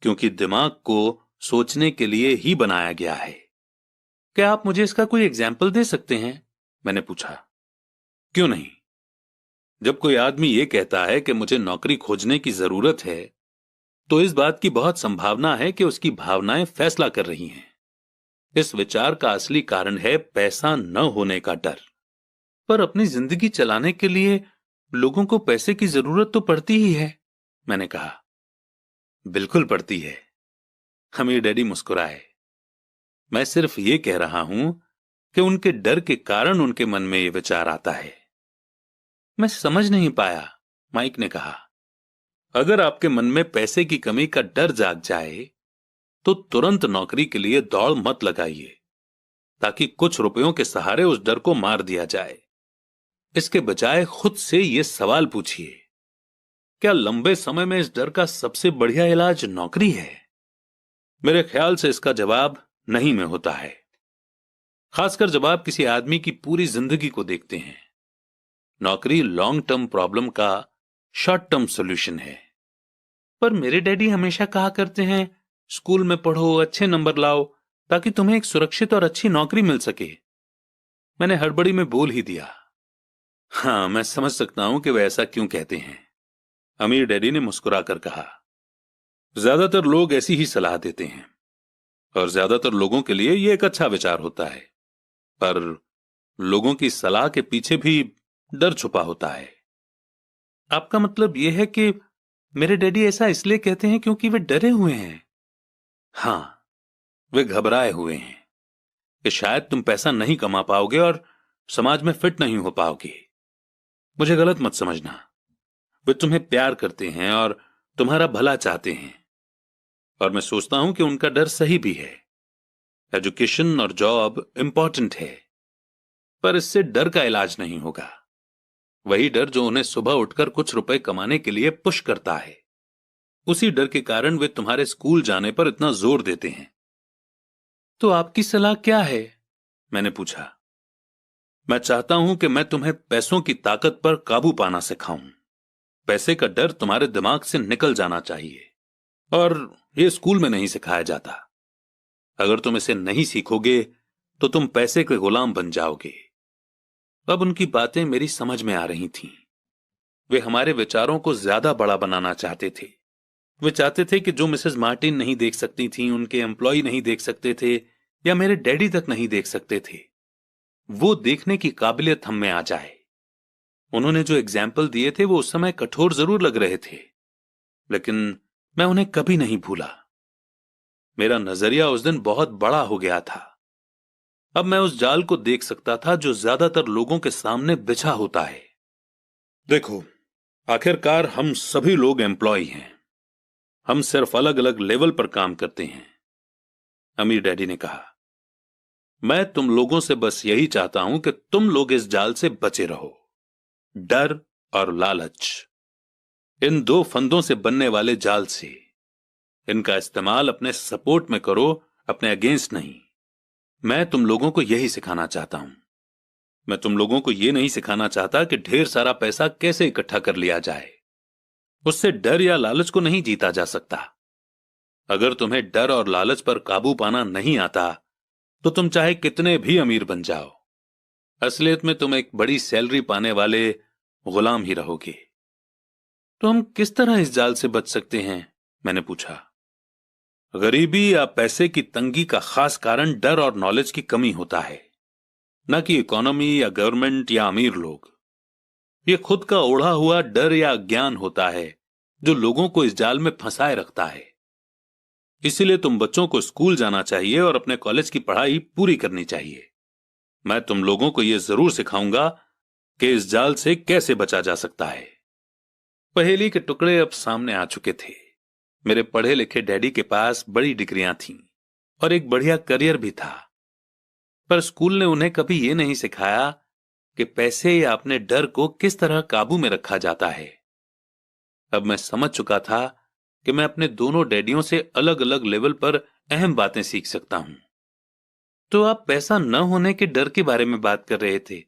क्योंकि दिमाग को सोचने के लिए ही बनाया गया है। क्या आप मुझे इसका कोई एग्जाम्पल दे सकते हैं? मैंने पूछा। क्यों नहीं? जब कोई आदमी यह कहता है कि मुझे नौकरी खोजने की जरूरत है, तो इस बात की बहुत संभावना है कि उसकी भावनाएं फैसला कर रही हैं। इस विचार का असली कारण है पैसा न होने का डर। पर अपनी जिंदगी चलाने के लिए लोगों को पैसे की जरूरत तो पड़ती ही है, मैंने कहा। बिल्कुल पड़ती है, अमीर डैडी मुस्कुराए। मैं सिर्फ ये कह रहा हूं कि उनके डर के कारण उनके मन में ये विचार आता है। मैं समझ नहीं पाया, माइक ने कहा। अगर आपके मन में पैसे की कमी का डर जाग जाए तो तुरंत नौकरी के लिए दौड़ मत लगाइए ताकि कुछ रुपयों के सहारे उस डर को मार दिया जाए। इसके बजाय खुद से यह सवाल पूछिए, क्या लंबे समय में इस डर का सबसे बढ़िया इलाज नौकरी है? मेरे ख्याल से इसका जवाब नहीं में होता है, खासकर जब आप किसी आदमी की पूरी जिंदगी को देखते हैं। नौकरी लॉन्ग टर्म प्रॉब्लम का शॉर्ट टर्म सॉल्यूशन है। पर मेरे डैडी हमेशा कहा करते हैं, स्कूल में पढ़ो, अच्छे नंबर लाओ, ताकि तुम्हें एक सुरक्षित और अच्छी नौकरी मिल सके। मैंने हड़बड़ी में बोल ही दिया। हाँ, मैं समझ सकता हूं कि वे ऐसा क्यों कहते हैं, अमीर डैडी ने मुस्कुराकर कहा। ज्यादातर लोग ऐसी ही सलाह देते हैं और ज्यादातर लोगों के लिए यह एक अच्छा विचार होता है, पर लोगों की सलाह के पीछे भी डर छुपा होता है। आपका मतलब यह है कि मेरे डैडी ऐसा इसलिए कहते हैं क्योंकि वे डरे हुए हैं? हां, वे घबराए हुए हैं कि शायद तुम पैसा नहीं कमा पाओगे और समाज में फिट नहीं हो पाओगे। मुझे गलत मत समझना, वे तुम्हें प्यार करते हैं और तुम्हारा भला चाहते हैं, और मैं सोचता हूं कि उनका डर सही भी है। एजुकेशन और जॉब इंपॉर्टेंट है, पर इससे डर का इलाज नहीं होगा। वही डर जो उन्हें सुबह उठकर कुछ रुपए कमाने के लिए पुश करता है, उसी डर के कारण वे तुम्हारे स्कूल जाने पर इतना जोर देते हैं। तो आपकी सलाह क्या है? मैंने पूछा। मैं चाहता हूं कि मैं तुम्हें पैसों की ताकत पर काबू पाना सिखाऊं। पैसे का डर तुम्हारे दिमाग से निकल जाना चाहिए, और यह स्कूल में नहीं सिखाया जाता। अगर तुम इसे नहीं सीखोगे तो तुम पैसे के गुलाम बन जाओगे। अब उनकी बातें मेरी समझ में आ रही थीं। वे हमारे विचारों को ज्यादा बड़ा बनाना चाहते थे। वे चाहते थे कि जो मिसेस मार्टिन नहीं देख सकती थीं, उनके एम्प्लॉय नहीं देख सकते थे, या मेरे डैडी तक नहीं देख सकते थे, वो देखने की काबिलियत हम में आ जाए। उन्होंने जो एग्जाम्पल दिए थे वो उस समय कठोर जरूर लग रहे थे, लेकिन मैं उन्हें कभी नहीं भूला। मेरा नजरिया उस दिन बहुत बड़ा हो गया था। अब मैं उस जाल को देख सकता था जो ज्यादातर लोगों के सामने बिछा होता है। देखो, आखिरकार हम सभी लोग एम्प्लॉय हैं, हम सिर्फ अलग अलग लेवल पर काम करते हैं, अमीर डैडी ने कहा। मैं तुम लोगों से बस यही चाहता हूं कि तुम लोग इस जाल से बचे रहो। डर और लालच, इन दो फंदों से बनने वाले जाल से। इनका इस्तेमाल अपने सपोर्ट में करो, अपने अगेंस्ट नहीं। मैं तुम लोगों को यही सिखाना चाहता हूं। मैं तुम लोगों को यह नहीं सिखाना चाहता कि ढेर सारा पैसा कैसे इकट्ठा कर लिया जाए। उससे डर या लालच को नहीं जीता जा सकता। अगर तुम्हें डर और लालच पर काबू पाना नहीं आता तो तुम चाहे कितने भी अमीर बन जाओ, असलियत में तुम एक बड़ी सैलरी पाने वाले गुलाम ही रहोगे। तो हम किस तरह इस जाल से बच सकते हैं? मैंने पूछा। गरीबी या पैसे की तंगी का खास कारण डर और नॉलेज की कमी होता है, न कि इकोनॉमी या गवर्नमेंट या अमीर लोग। यह खुद का ओढ़ा हुआ डर या ज्ञान होता है जो लोगों को इस जाल में फंसाए रखता है। इसीलिए तुम बच्चों को स्कूल जाना चाहिए और अपने कॉलेज की पढ़ाई पूरी करनी चाहिए। मैं तुम लोगों को यह जरूर सिखाऊंगा कि इस जाल से कैसे बचा जा सकता है। पहेली के टुकड़े अब सामने आ चुके थे। मेरे पढ़े लिखे डैडी के पास बड़ी डिग्रियां थीं और एक बढ़िया करियर भी था, पर स्कूल ने उन्हें कभी यह नहीं सिखाया कि पैसे या अपने डर को किस तरह काबू में रखा जाता है। अब मैं समझ चुका था कि मैं अपने दोनों डैडियों से अलग अलग लेवल पर अहम बातें सीख सकता हूं। तो आप पैसा न होने के डर के बारे में बात कर रहे थे।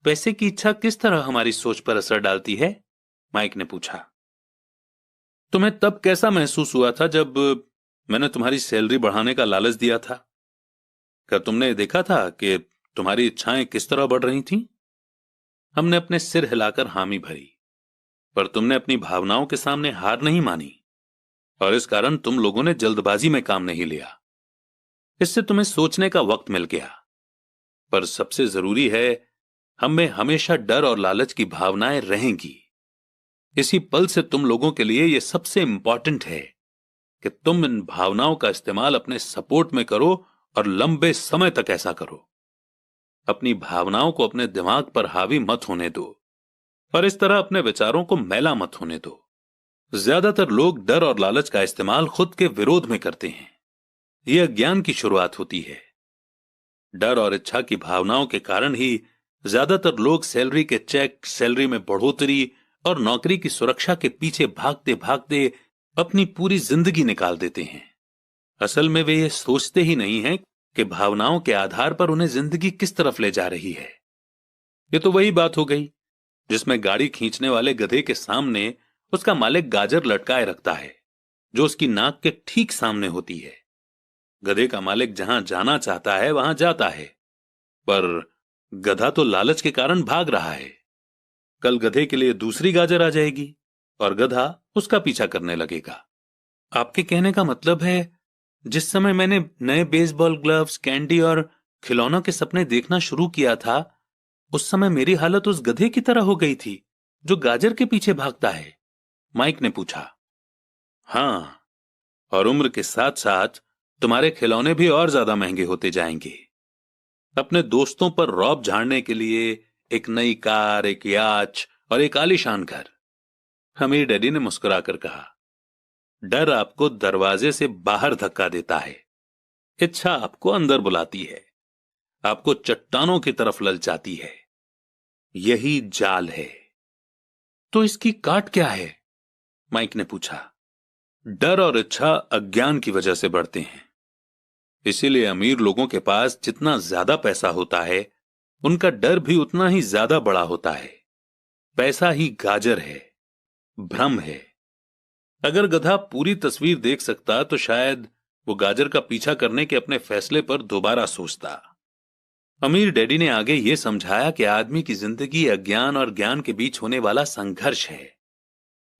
पैसे की इच्छा किस तरह हमारी सोच पर असर डालती है? माइक ने पूछा। तुम्हें तब कैसा महसूस हुआ था जब मैंने तुम्हारी सैलरी बढ़ाने का लालच दिया था? क्या तुमने देखा था कि तुम्हारी इच्छाएं किस तरह बढ़ रही थीं? हमने अपने सिर हिलाकर हामी भरी, पर तुमने अपनी भावनाओं के सामने हार नहीं मानी, और इस कारण तुम लोगों ने जल्दबाजी में काम नहीं लिया। इससे तुम्हें सोचने का वक्त मिल गया। पर सबसे जरूरी है हम में हमेशा डर और लालच की भावनाएं रहेंगी। इसी पल से तुम लोगों के लिए यह सबसे इंपॉर्टेंट है कि तुम इन भावनाओं का इस्तेमाल अपने सपोर्ट में करो और लंबे समय तक ऐसा करो। अपनी भावनाओं को अपने दिमाग पर हावी मत होने दो और इस तरह अपने विचारों को मैला मत होने दो। ज्यादातर लोग डर और लालच का इस्तेमाल खुद के विरोध में करते हैं। यह अज्ञान की शुरुआत होती है। डर और इच्छा की भावनाओं के कारण ही ज्यादातर लोग सैलरी के चेक, सैलरी में बढ़ोतरी और नौकरी की सुरक्षा के पीछे भागते भागते अपनी पूरी जिंदगी निकाल देते हैं। असल में वे ये सोचते ही नहीं हैं कि भावनाओं के आधार पर उन्हें जिंदगी किस तरफ ले जा रही है। ये तो वही बात हो गई जिसमें गाड़ी खींचने वाले गधे के सामने उसका मालिक गाजर लटकाए रखता है जो उसकी नाक के ठीक सामने होती है। गधे का मालिक जहां जाना चाहता है वहां जाता है, पर गधा तो लालच के कारण भाग रहा है। कल गधे के लिए दूसरी गाजर आ जाएगी और गधा उसका पीछा करने लगेगा। आपके कहने का मतलब है जिस समय मैंने नए बेसबॉल ग्लव्स, कैंडी और खिलौनों के सपने देखना शुरू किया था उस समय मेरी हालत उस गधे की तरह हो गई थी जो गाजर के पीछे भागता है? माइक ने पूछा। हां, और उम्र के साथ साथ तुम्हारे खिलौने भी और ज्यादा महंगे होते जाएंगे। अपने दोस्तों पर रौब झाड़ने के लिए एक नई कार, एक याच और एक आलीशान घर। हमीर डैडी ने मुस्कुराकर कहा। डर आपको दरवाजे से बाहर धक्का देता है, इच्छा आपको अंदर बुलाती है, आपको चट्टानों की तरफ ललचाती है। यही जाल है। तो इसकी काट क्या है? माइक ने पूछा। डर और इच्छा अज्ञान की वजह से बढ़ते हैं। इसीलिए अमीर लोगों के पास जितना ज्यादा पैसा होता है उनका डर भी उतना ही ज्यादा बड़ा होता है। पैसा ही गाजर है, भ्रम है। अगर गधा पूरी तस्वीर देख सकता तो शायद वो गाजर का पीछा करने के अपने फैसले पर दोबारा सोचता। अमीर डैडी ने आगे ये समझाया कि आदमी की जिंदगी अज्ञान और ज्ञान के बीच होने वाला संघर्ष है।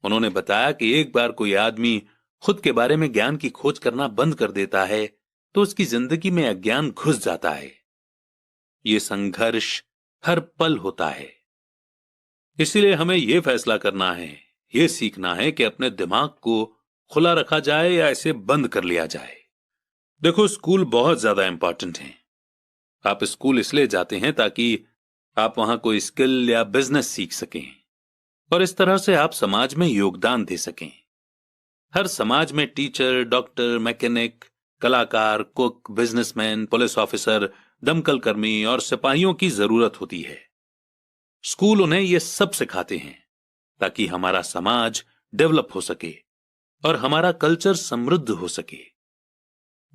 उन्होंने बताया कि एक बार कोई आदमी खुद के बारे में ज्ञान की खोज करना बंद कर देता है तो उसकी जिंदगी में अज्ञान घुस जाता है। ये संघर्ष हर पल होता है। इसीलिए हमें यह फैसला करना है, यह सीखना है कि अपने दिमाग को खुला रखा जाए या इसे बंद कर लिया जाए। देखो, स्कूल बहुत ज्यादा इंपॉर्टेंट है। आप स्कूल इसलिए जाते हैं ताकि आप वहां कोई स्किल या बिजनेस सीख सकें और इस तरह से आप समाज में योगदान दे सकें। हर समाज में टीचर, डॉक्टर, मैकेनिक, कलाकार, कुक, बिजनेसमैन, पुलिस ऑफिसर, दमकल कर्मी और सिपाहियों की जरूरत होती है। स्कूल उन्हें यह सब सिखाते हैं ताकि हमारा समाज डेवलप हो सके और हमारा कल्चर समृद्ध हो सके।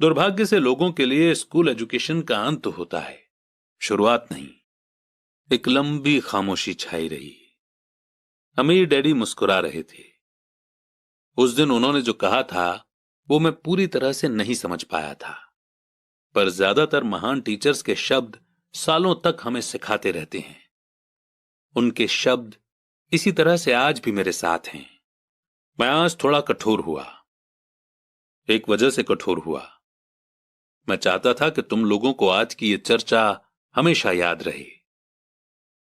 दुर्भाग्य से लोगों के लिए स्कूल एजुकेशन का अंत होता है, शुरुआत नहीं। एक लंबी खामोशी छाई रही। अमीर डैडी मुस्कुरा रहे थे। उस दिन उन्होंने जो कहा था वो मैं पूरी तरह से नहीं समझ पाया था, पर ज्यादातर महान टीचर्स के शब्द सालों तक हमें सिखाते रहते हैं। उनके शब्द इसी तरह से आज भी मेरे साथ हैं। मैं आज थोड़ा कठोर हुआ। एक वजह से कठोर हुआ। मैं चाहता था कि तुम लोगों को आज की यह चर्चा हमेशा याद रहे।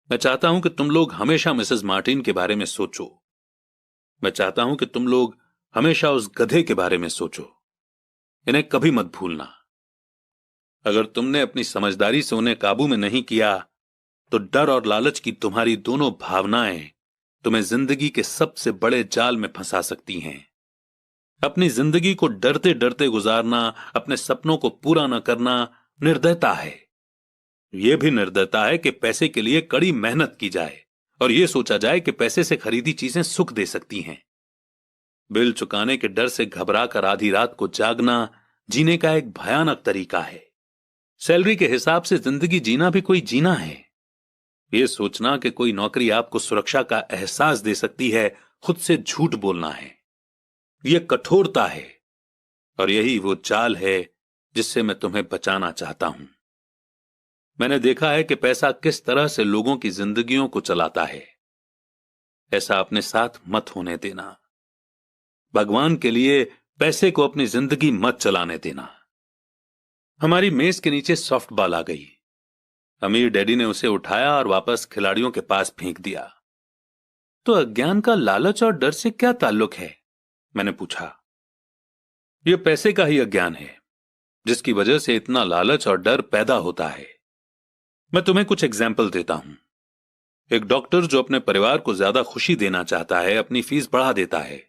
मैं चाहता हूं कि तुम लोग हमेशा मिसेस मार्टिन के बारे में सोचो। मैं चाहता हूं कि तुम लोग हमेशा उस गधे के बारे में सोचो। इन्हें कभी मत भूलना। अगर तुमने अपनी समझदारी से उन्हें काबू में नहीं किया तो डर और लालच की तुम्हारी दोनों भावनाएं तुम्हें जिंदगी के सबसे बड़े जाल में फंसा सकती हैं। अपनी जिंदगी को डरते डरते गुजारना, अपने सपनों को पूरा न करना निर्दयता है। यह भी निर्दयता है कि पैसे के लिए कड़ी मेहनत की जाए और यह सोचा जाए कि पैसे से खरीदी चीजें सुख दे सकती हैं। बिल चुकाने के डर से घबराकर आधी रात को जागना जीने का एक भयानक तरीका है। सैलरी के हिसाब से जिंदगी जीना भी कोई जीना है। यह सोचना कि कोई नौकरी आपको सुरक्षा का एहसास दे सकती है, खुद से झूठ बोलना है। यह कठोरता है और यही वो जाल है जिससे मैं तुम्हें बचाना चाहता हूं। मैंने देखा है कि पैसा किस तरह से लोगों की जिंदगियों को चलाता है। ऐसा अपने साथ मत होने देना। भगवान के लिए पैसे को अपनी जिंदगी मत चलाने देना। हमारी मेज के नीचे सॉफ्ट बॉल आ गई। अमीर डैडी ने उसे उठाया और वापस खिलाड़ियों के पास फेंक दिया। तो अज्ञान का लालच और डर से क्या ताल्लुक है? मैंने पूछा। यह पैसे का ही अज्ञान है, जिसकी वजह से इतना लालच और डर पैदा होता है। मैं तुम्हें कुछ एग्जाम्पल देता हूं। एक डॉक्टर जो अपने परिवार को ज्यादा खुशी देना चाहता है, अपनी फीस बढ़ा देता है।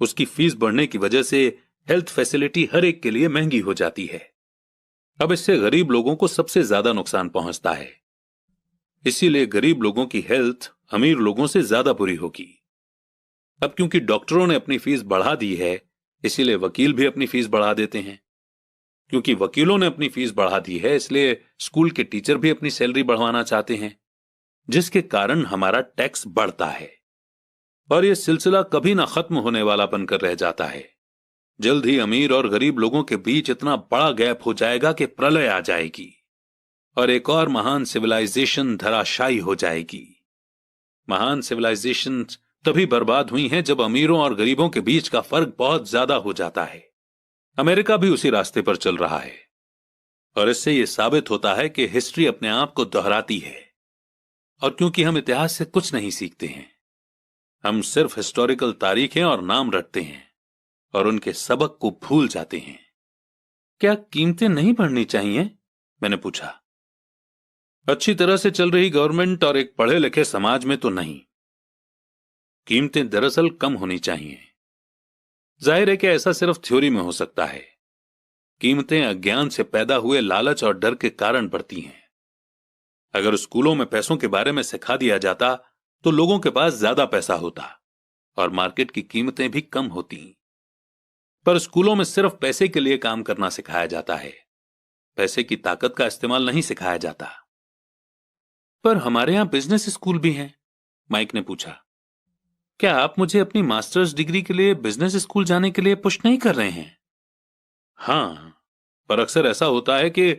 उसकी फीस बढ़ने की वजह से हेल्थ फैसिलिटी हर एक के लिए महंगी हो जाती है। अब इससे गरीब लोगों को सबसे ज्यादा नुकसान पहुंचता है। इसीलिए गरीब लोगों की हेल्थ अमीर लोगों से ज्यादा बुरी होगी। अब क्योंकि डॉक्टरों ने अपनी फीस बढ़ा दी है, इसीलिए वकील भी अपनी फीस बढ़ा देते हैं। क्योंकि वकीलों ने अपनी फीस बढ़ा दी है, इसलिए स्कूल के टीचर भी अपनी सैलरी बढ़वाना चाहते हैं, जिसके कारण हमारा टैक्स बढ़ता है। और यह सिलसिला कभी ना खत्म होने वाला बनकर रह जाता है। जल्द ही अमीर और गरीब लोगों के बीच इतना बड़ा गैप हो जाएगा कि प्रलय आ जाएगी और एक और महान सिविलाइजेशन धराशायी हो जाएगी। महान सिविलाइजेशन तभी बर्बाद हुई हैं जब अमीरों और गरीबों के बीच का फर्क बहुत ज्यादा हो जाता है। अमेरिका भी उसी रास्ते पर चल रहा है और इससे यह साबित होता है कि हिस्ट्री अपने आप को दोहराती है। और क्योंकि हम इतिहास से कुछ नहीं सीखते हैं, हम सिर्फ हिस्टोरिकल तारीखें और नाम रटते हैं और उनके सबक को भूल जाते हैं। क्या कीमतें नहीं बढ़नी चाहिए? मैंने पूछा। अच्छी तरह से चल रही गवर्नमेंट और एक पढ़े लिखे समाज में तो नहीं। कीमतें दरअसल कम होनी चाहिए। जाहिर है कि ऐसा सिर्फ थ्योरी में हो सकता है। कीमतें अज्ञान से पैदा हुए लालच और डर के कारण बढ़ती हैं। अगर स्कूलों में पैसों के बारे में सिखा दिया जाता तो लोगों के पास ज्यादा पैसा होता और मार्केट की कीमतें भी कम होती। पर स्कूलों में सिर्फ पैसे के लिए काम करना सिखाया जाता है, पैसे की ताकत का इस्तेमाल नहीं सिखाया जाता। पर हमारे यहां बिजनेस स्कूल भी हैं, माइक ने पूछा। क्या आप मुझे अपनी मास्टर्स डिग्री के लिए बिजनेस स्कूल जाने के लिए पुश नहीं कर रहे हैं? हां, पर अक्सर ऐसा होता है कि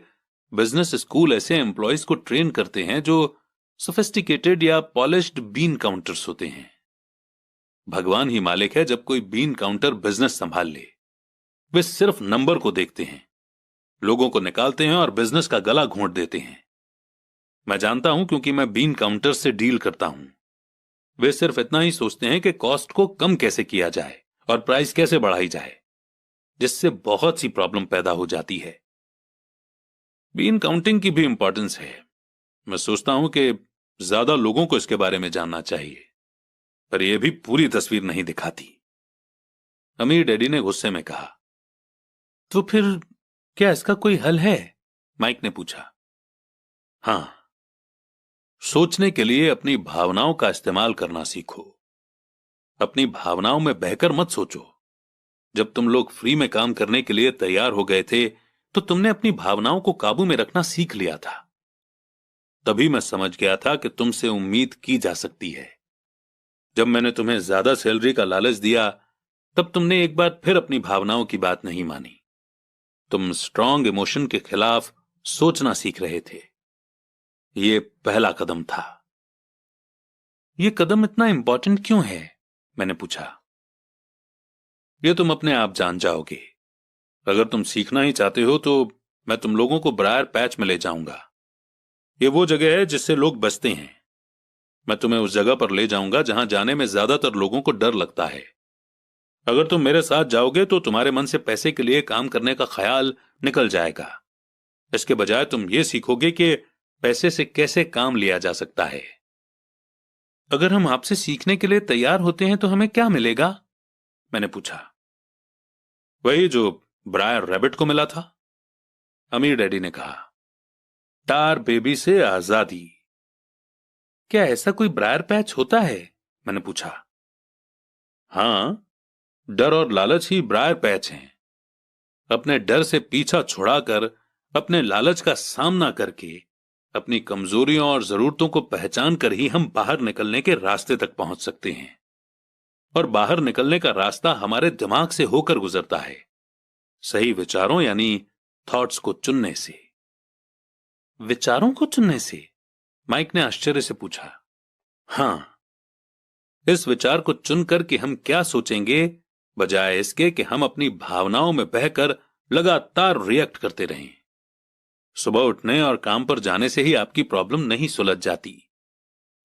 बिजनेस स्कूल ऐसे एम्प्लॉयज को ट्रेन करते हैं जो सोफिस्टिकेटेड या पॉलिश्ड बीन काउंटर्स होते हैं। भगवान ही मालिक है जब कोई बीन काउंटर बिजनेस संभाल ले। वे सिर्फ नंबर को देखते हैं, लोगों को निकालते हैं और बिजनेस का गला घोंट देते हैं। मैं जानता हूं क्योंकि मैं बीन काउंटर से डील करता हूं। वे सिर्फ इतना ही सोचते हैं कि कॉस्ट को कम कैसे किया जाए और प्राइस कैसे बढ़ाई जाए, जिससे बहुत सी प्रॉब्लम पैदा हो जाती है। बीन काउंटिंग की भी इंपॉर्टेंस है। मैं सोचता हूं कि ज्यादा लोगों को इसके बारे में जानना चाहिए, पर यह भी पूरी तस्वीर नहीं दिखाती। अमीर डैडी ने गुस्से में कहा। तो फिर क्या इसका कोई हल है? माइक ने पूछा। हां, सोचने के लिए अपनी भावनाओं का इस्तेमाल करना सीखो। अपनी भावनाओं में बहकर मत सोचो। जब तुम लोग फ्री में काम करने के लिए तैयार हो गए थे तो तुमने अपनी भावनाओं को काबू में रखना सीख लिया था। तभी मैं समझ गया था कि तुमसे उम्मीद की जा सकती है। जब मैंने तुम्हें ज्यादा सैलरी का लालच दिया तब तुमने एक बार फिर अपनी भावनाओं की बात नहीं मानी। तुम स्ट्रॉन्ग इमोशन के खिलाफ सोचना सीख रहे थे। यह पहला कदम था। यह कदम इतना इंपॉर्टेंट क्यों है? मैंने पूछा। यह तुम अपने आप जान जाओगे। अगर तुम सीखना ही चाहते हो तो मैं तुम लोगों को ब्रायर पैच में ले जाऊंगा। यह वो जगह है जिससे लोग बचते हैं। मैं तुम्हें उस जगह पर ले जाऊंगा जहां जाने में ज्यादातर लोगों को डर लगता है। अगर तुम मेरे साथ जाओगे तो तुम्हारे मन से पैसे के लिए काम करने का ख्याल निकल जाएगा। इसके बजाय तुम ये सीखोगे कि पैसे से कैसे काम लिया जा सकता है। अगर हम आपसे सीखने के लिए तैयार होते हैं तो हमें क्या मिलेगा? मैंने पूछा। वही जो ब्रायर रैबिट को मिला था, अमीर डैडी ने कहा। टार बेबी से आजादी। क्या ऐसा कोई ब्रायर पैच होता है? मैंने पूछा। हां, डर और लालच ही ब्रायर पैच हैं। अपने डर से पीछा छुड़ाकर, अपने लालच का सामना करके, अपनी कमजोरियों और जरूरतों को पहचान कर ही हम बाहर निकलने के रास्ते तक पहुंच सकते हैं। और बाहर निकलने का रास्ता हमारे दिमाग से होकर गुजरता है, सही विचारों यानी थॉट्स को चुनने से। विचारों को चुनने से? माइक ने आश्चर्य से पूछा। हां, इस विचार को चुनकर कि हम क्या सोचेंगे, बजाय इसके कि हम अपनी भावनाओं में बहकर लगातार रिएक्ट करते रहें। सुबह उठने और काम पर जाने से ही आपकी प्रॉब्लम नहीं सुलझ जाती,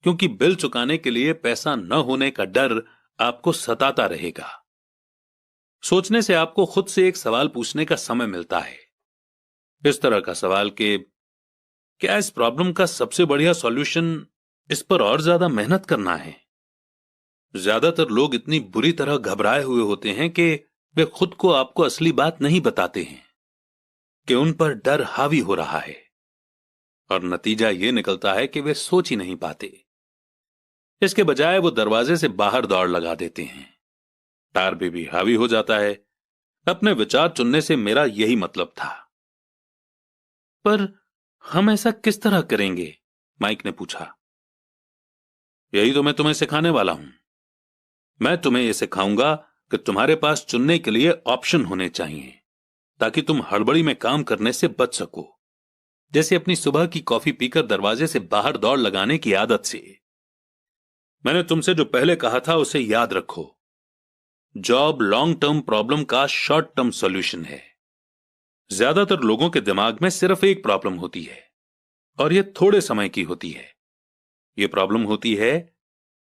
क्योंकि बिल चुकाने के लिए पैसा न होने का डर आपको सताता रहेगा। सोचने से आपको खुद से एक सवाल पूछने का समय मिलता है, इस तरह का सवाल कि क्या इस प्रॉब्लम का सबसे बढ़िया सॉल्यूशन इस पर और ज्यादा मेहनत करना है? ज्यादातर लोग इतनी बुरी तरह घबराए हुए होते हैं कि वे खुद को आपको असली बात नहीं बताते हैं कि उन पर डर हावी हो रहा है, और नतीजा यह निकलता है कि वे सोच ही नहीं पाते। इसके बजाय वो दरवाजे से बाहर दौड़ लगा देते हैं। टार भी हावी हो जाता है। अपने विचार चुनने से मेरा यही मतलब था। पर हम ऐसा किस तरह करेंगे? माइक ने पूछा। यही तो मैं तुम्हें सिखाने वाला हूं। मैं तुम्हें यह सिखाऊंगा कि तुम्हारे पास चुनने के लिए ऑप्शन होने चाहिए, ताकि तुम हड़बड़ी में काम करने से बच सको, जैसे अपनी सुबह की कॉफी पीकर दरवाजे से बाहर दौड़ लगाने की आदत से। मैंने तुमसे जो पहले कहा था उसे याद रखो। जॉब लॉन्ग टर्म प्रॉब्लम का शॉर्ट टर्म सॉल्यूशन है। ज्यादातर लोगों के दिमाग में सिर्फ एक प्रॉब्लम होती है, और यह थोड़े समय की होती है। यह प्रॉब्लम होती है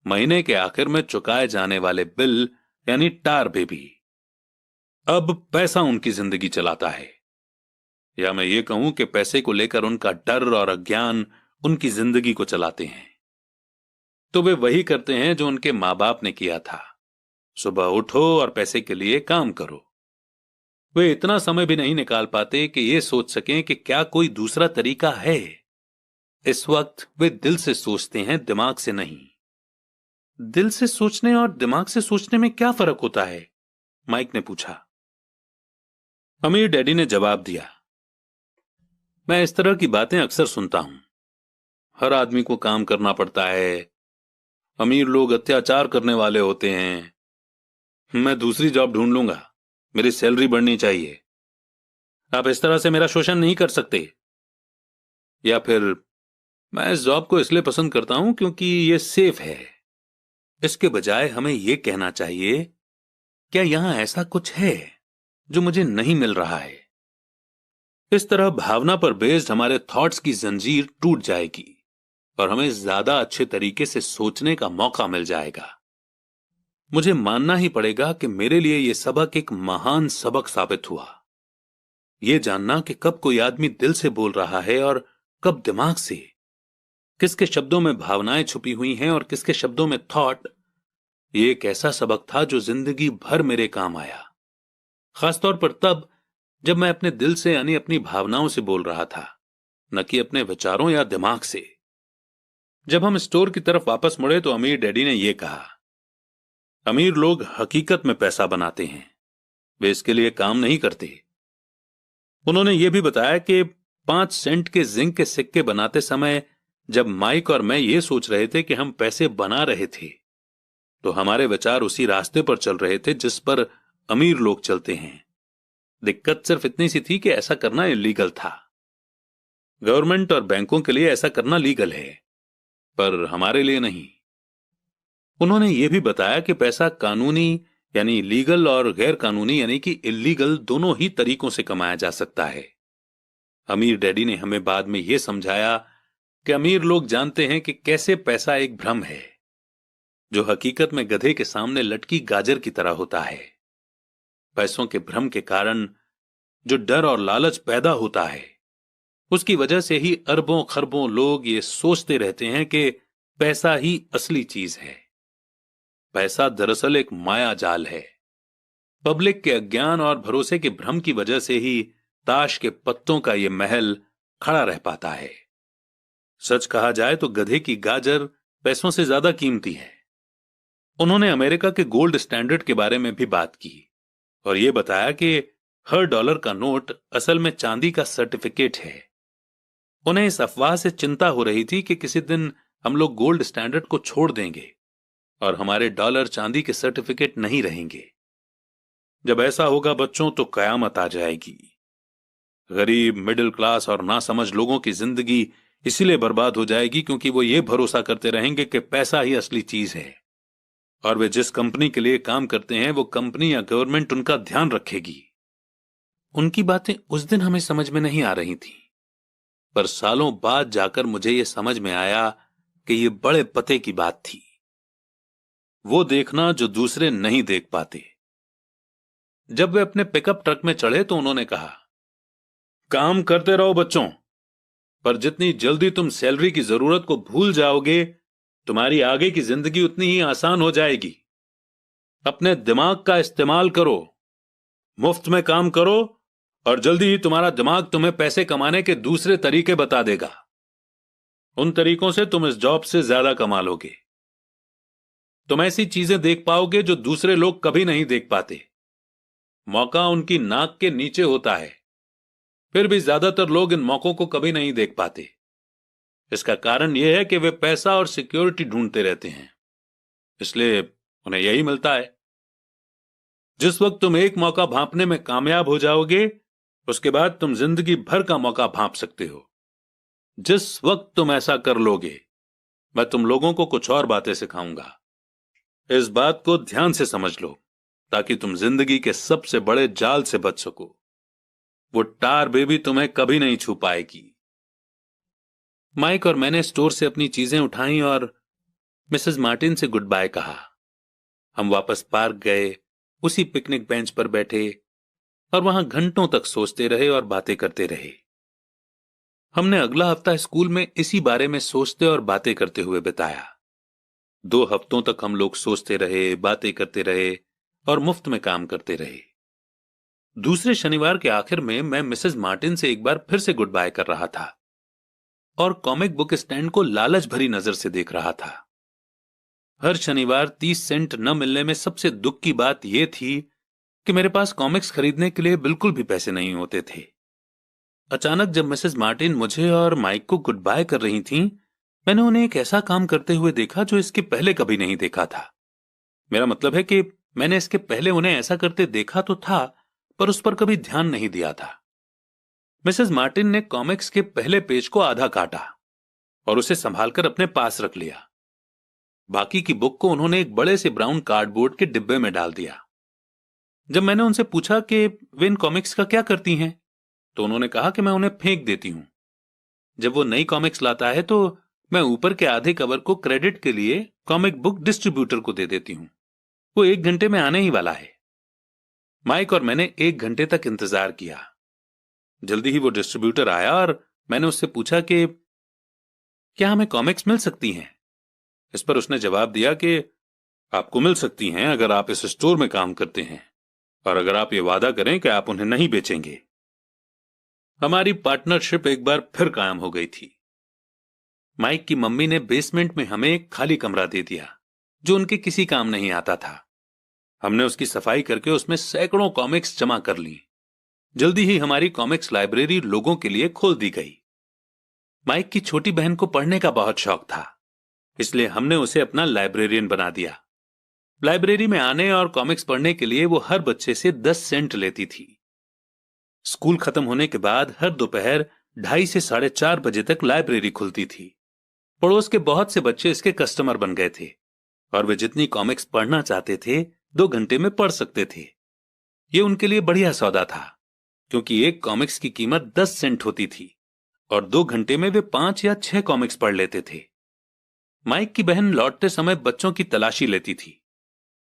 महीने के आखिर में चुकाए जाने वाले बिल, यानी टार बेबी। अब पैसा उनकी जिंदगी चलाता है, या मैं ये कहूं कि पैसे को लेकर उनका डर और अज्ञान उनकी जिंदगी को चलाते हैं। तो वे वही करते हैं जो उनके मां बाप ने किया था। सुबह उठो और पैसे के लिए काम करो। वे इतना समय भी नहीं निकाल पाते कि ये सोच सकें कि क्या कोई दूसरा तरीका है। इस वक्त वे दिल से सोचते हैं, दिमाग से नहीं। दिल से सोचने और दिमाग से सोचने में क्या फर्क होता है? माइक ने पूछा। अमीर डैडी ने जवाब दिया, मैं इस तरह की बातें अक्सर सुनता हूं। हर आदमी को काम करना पड़ता है, अमीर लोग अत्याचार करने वाले होते हैं, मैं दूसरी जॉब ढूंढ लूंगा, मेरी सैलरी बढ़नी चाहिए, आप इस तरह से मेरा शोषण नहीं कर सकते। या फिर मैं इस जॉब को इसलिए पसंद करता हूं क्योंकि यह सेफ है। इसके बजाय हमें यह कहना चाहिए, क्या यहां ऐसा कुछ है जो मुझे नहीं मिल रहा है? इस तरह भावना पर बेस्ड हमारे थॉट्स की जंजीर टूट जाएगी और हमें ज्यादा अच्छे तरीके से सोचने का मौका मिल जाएगा। मुझे मानना ही पड़ेगा कि मेरे लिए यह सबक एक महान सबक साबित हुआ। यह जानना कि कब कोई आदमी दिल से बोल रहा है और कब दिमाग से, किसके शब्दों में भावनाएं छुपी हुई हैं और किसके शब्दों में थॉट, ये एक ऐसा सबक था जो जिंदगी भर मेरे काम आया। खासतौर पर तब जब मैं अपने दिल से, यानी अपनी भावनाओं से बोल रहा था, न कि अपने विचारों या दिमाग से। जब हम स्टोर की तरफ वापस मुड़े तो अमीर डैडी ने यह कहा, अमीर लोग हकीकत में पैसा बनाते हैं, वे इसके लिए काम नहीं करते। उन्होंने यह भी बताया कि 5 सेंट के जिंक के सिक्के बनाते समय जब माइक और मैं ये सोच रहे थे कि हम पैसे बना रहे थे, तो हमारे विचार उसी रास्ते पर चल रहे थे जिस पर अमीर लोग चलते हैं। दिक्कत सिर्फ इतनी सी थी कि ऐसा करना इलीगल था। गवर्नमेंट और बैंकों के लिए ऐसा करना लीगल है, पर हमारे लिए नहीं। उन्होंने यह भी बताया कि पैसा कानूनी यानी लीगल और गैर कानूनी यानी कि इलीगल दोनों ही तरीकों से कमाया जा सकता है। अमीर डैडी ने हमें बाद में यह समझाया कि अमीर लोग जानते हैं कि कैसे पैसा एक भ्रम है, जो हकीकत में गधे के सामने लटकी गाजर की तरह होता है। पैसों के भ्रम के कारण जो डर और लालच पैदा होता है, उसकी वजह से ही अरबों खरबों लोग ये सोचते रहते हैं कि पैसा ही असली चीज है। पैसा दरअसल एक माया जाल है। पब्लिक के अज्ञान और भरोसे के भ्रम की वजह से ही ताश के पत्तों का यह महल खड़ा रह पाता है। सच कहा जाए तो गधे की गाजर पैसों से ज्यादा कीमती है। उन्होंने अमेरिका के गोल्ड स्टैंडर्ड के बारे में भी बात की और यह बताया कि हर डॉलर का नोट असल में चांदी का सर्टिफिकेट है। उन्हें इस अफवाह से चिंता हो रही थी कि किसी दिन हम लोग गोल्ड स्टैंडर्ड को छोड़ देंगे और हमारे डॉलर चांदी के सर्टिफिकेट नहीं रहेंगे। जब ऐसा होगा बच्चों, तो कयामत आ जाएगी। गरीब, मिडिल क्लास और नासमझ लोगों की जिंदगी इसीलिए बर्बाद हो जाएगी क्योंकि वो ये भरोसा करते रहेंगे कि पैसा ही असली चीज है, और वे जिस कंपनी के लिए काम करते हैं वो कंपनी या गवर्नमेंट उनका ध्यान रखेगी। उनकी बातें उस दिन हमें समझ में नहीं आ रही थी, पर सालों बाद जाकर मुझे यह समझ में आया कि यह बड़े पते की बात थी। वो देखना जो दूसरे नहीं देख पाते। जब वे अपने पिकअप ट्रक में चढ़े तो उन्होंने कहा, काम करते रहो बच्चों, पर जितनी जल्दी तुम सैलरी की जरूरत को भूल जाओगे, तुम्हारी आगे की जिंदगी उतनी ही आसान हो जाएगी। अपने दिमाग का इस्तेमाल करो, मुफ्त में काम करो और जल्दी ही तुम्हारा दिमाग तुम्हें पैसे कमाने के दूसरे तरीके बता देगा। उन तरीकों से तुम इस जॉब से ज्यादा कमा लोगे। तुम ऐसी चीजें देख पाओगे जो दूसरे लोग कभी नहीं देख पाते। मौका उनकी नाक के नीचे होता है, फिर भी ज्यादातर लोग इन मौकों को कभी नहीं देख पाते। इसका कारण यह है कि वे पैसा और सिक्योरिटी ढूंढते रहते हैं, इसलिए उन्हें यही मिलता है। जिस वक्त तुम एक मौका भांपने में कामयाब हो जाओगे, उसके बाद तुम जिंदगी भर का मौका भांप सकते हो। जिस वक्त तुम ऐसा कर लोगे, मैं तुम लोगों को कुछ और बातें सिखाऊंगा। इस बात को ध्यान से समझ लो ताकि तुम जिंदगी के सबसे बड़े जाल से बच सको। वो टार बेबी तुम्हें कभी नहीं छू पाएगी। माइक और मैंने स्टोर से अपनी चीजें उठाई और मिसेस मार्टिन से गुड बाय कहा। हम वापस पार्क गए, उसी पिकनिक बेंच पर बैठे और वहां घंटों तक सोचते रहे और बातें करते रहे। हमने अगला हफ्ता स्कूल में इसी बारे में सोचते और बातें करते हुए बिताया। 2 हफ्तों तक हम लोग सोचते रहे, बातें करते रहे और मुफ्त में काम करते रहे। दूसरे शनिवार के आखिर में मैं मिसेस मार्टिन से एक बार फिर से गुड बाय कर रहा था और कॉमिक बुक स्टैंड को लालच भरी नजर से देख रहा था। हर शनिवार 30 सेंट न मिलने में सबसे दुख की बात यह थी कि मेरे पास कॉमिक्स खरीदने के लिए बिल्कुल भी पैसे नहीं होते थे। अचानक जब मिसेस मार्टिन मुझे और माइक को गुड बाय कर रही थीं, मैंने उन्हें एक ऐसा काम करते हुए देखा जो इसके पहले कभी नहीं देखा था। मेरा मतलब है कि मैंने इसके पहले उन्हें ऐसा करते देखा तो था, पर उस पर कभी ध्यान नहीं दिया था। मिसेस मार्टिन ने कॉमिक्स के पहले पेज को आधा काटा और उसे संभालकर अपने पास रख लिया। बाकी की बुक को उन्होंने एक बड़े से ब्राउन कार्डबोर्ड के डिब्बे में डाल दिया। जब मैंने उनसे पूछा कि वे इन कॉमिक्स का क्या करती हैं, तो उन्होंने कहा कि मैं उन्हें फेंक देती हूं। जब वो नई कॉमिक्स लाता है तो मैं ऊपर के आधे कवर को क्रेडिट के लिए कॉमिक बुक डिस्ट्रीब्यूटर को दे देती हूं। वो 1 घंटे में आने ही वाला है। माइक और मैंने 1 घंटे तक इंतजार किया। जल्दी ही वो डिस्ट्रीब्यूटर आया और मैंने उससे पूछा कि क्या हमें कॉमिक्स मिल सकती हैं। इस पर उसने जवाब दिया कि आपको मिल सकती हैं अगर आप इस स्टोर में काम करते हैं और अगर आप ये वादा करें कि आप उन्हें नहीं बेचेंगे। हमारी पार्टनरशिप एक बार फिर कायम हो गई थी। माइक की मम्मी ने बेसमेंट में हमें एक खाली कमरा दे दिया जो उनके किसी काम नहीं आता था। हमने उसकी सफाई करके उसमें सैकड़ों कॉमिक्स जमा कर ली। जल्दी ही हमारी कॉमिक्स लाइब्रेरी लोगों के लिए खोल दी गई। माइक की छोटी बहन को पढ़ने का बहुत शौक था, इसलिए हमने उसे अपना लाइब्रेरियन बना दिया। लाइब्रेरी में आने और कॉमिक्स पढ़ने के लिए वो हर बच्चे से 10 सेंट लेती थी। स्कूल खत्म होने के बाद हर दोपहर 2:30 से 4:30 बजे तक लाइब्रेरी खुलती थी। पड़ोस के बहुत से बच्चे इसके कस्टमर बन गए थे और वे जितनी कॉमिक्स पढ़ना चाहते थे 2 घंटे में पढ़ सकते थे। ये उनके लिए बढ़िया सौदा था, क्योंकि एक कॉमिक्स की कीमत 10 सेंट होती थी और 2 घंटे में वे 5 या 6 कॉमिक्स पढ़ लेते थे। माइक की बहन लौटते समय बच्चों की तलाशी लेती थी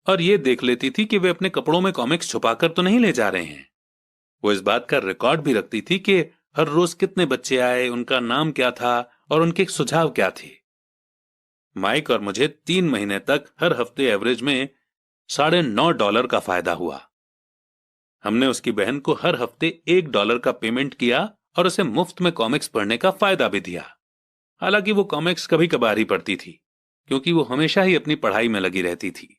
और ये देख लेती थी कि वे अपने कपड़ों में कॉमिक्स छुपाकर तो नहीं ले जा रहे हैं। वो इस बात का रिकॉर्ड भी रखती थी कि हर रोज कितने बच्चे आए, उनका नाम क्या था और उनके सुझाव क्या थे। माइक और मुझे 3 महीने तक हर हफ्ते एवरेज में $9.5 का फायदा हुआ। हमने उसकी बहन को हर हफ्ते $1 का पेमेंट किया और उसे मुफ्त में कॉमिक्स पढ़ने का फायदा भी दिया। हालांकि वो कॉमिक्स कभी कभार ही पढ़ती थी, क्योंकि वो हमेशा ही अपनी पढ़ाई में लगी रहती थी।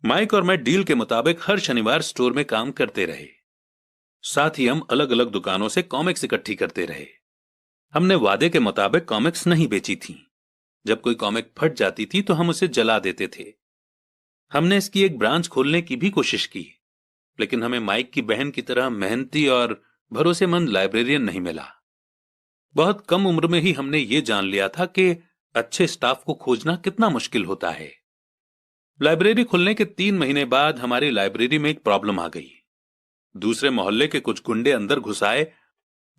माइक और मैं डील के मुताबिक हर शनिवार स्टोर में काम करते रहे। साथ ही हम अलग अलग दुकानों से कॉमिक्स इकट्ठी करते रहे। हमने वादे के मुताबिक कॉमिक्स नहीं बेची थी। जब कोई कॉमिक फट जाती थी तो हम उसे जला देते थे। हमने इसकी एक ब्रांच खोलने की भी कोशिश की, लेकिन हमें माइक की बहन की तरह मेहनती और भरोसेमंद लाइब्रेरियन नहीं मिला। बहुत कम उम्र में ही हमने ये जान लिया था कि अच्छे स्टाफ को खोजना कितना मुश्किल होता है। लाइब्रेरी खुलने के 3 महीने बाद हमारी लाइब्रेरी में एक प्रॉब्लम आ गई। दूसरे मोहल्ले के कुछ गुंडे अंदर घुस आए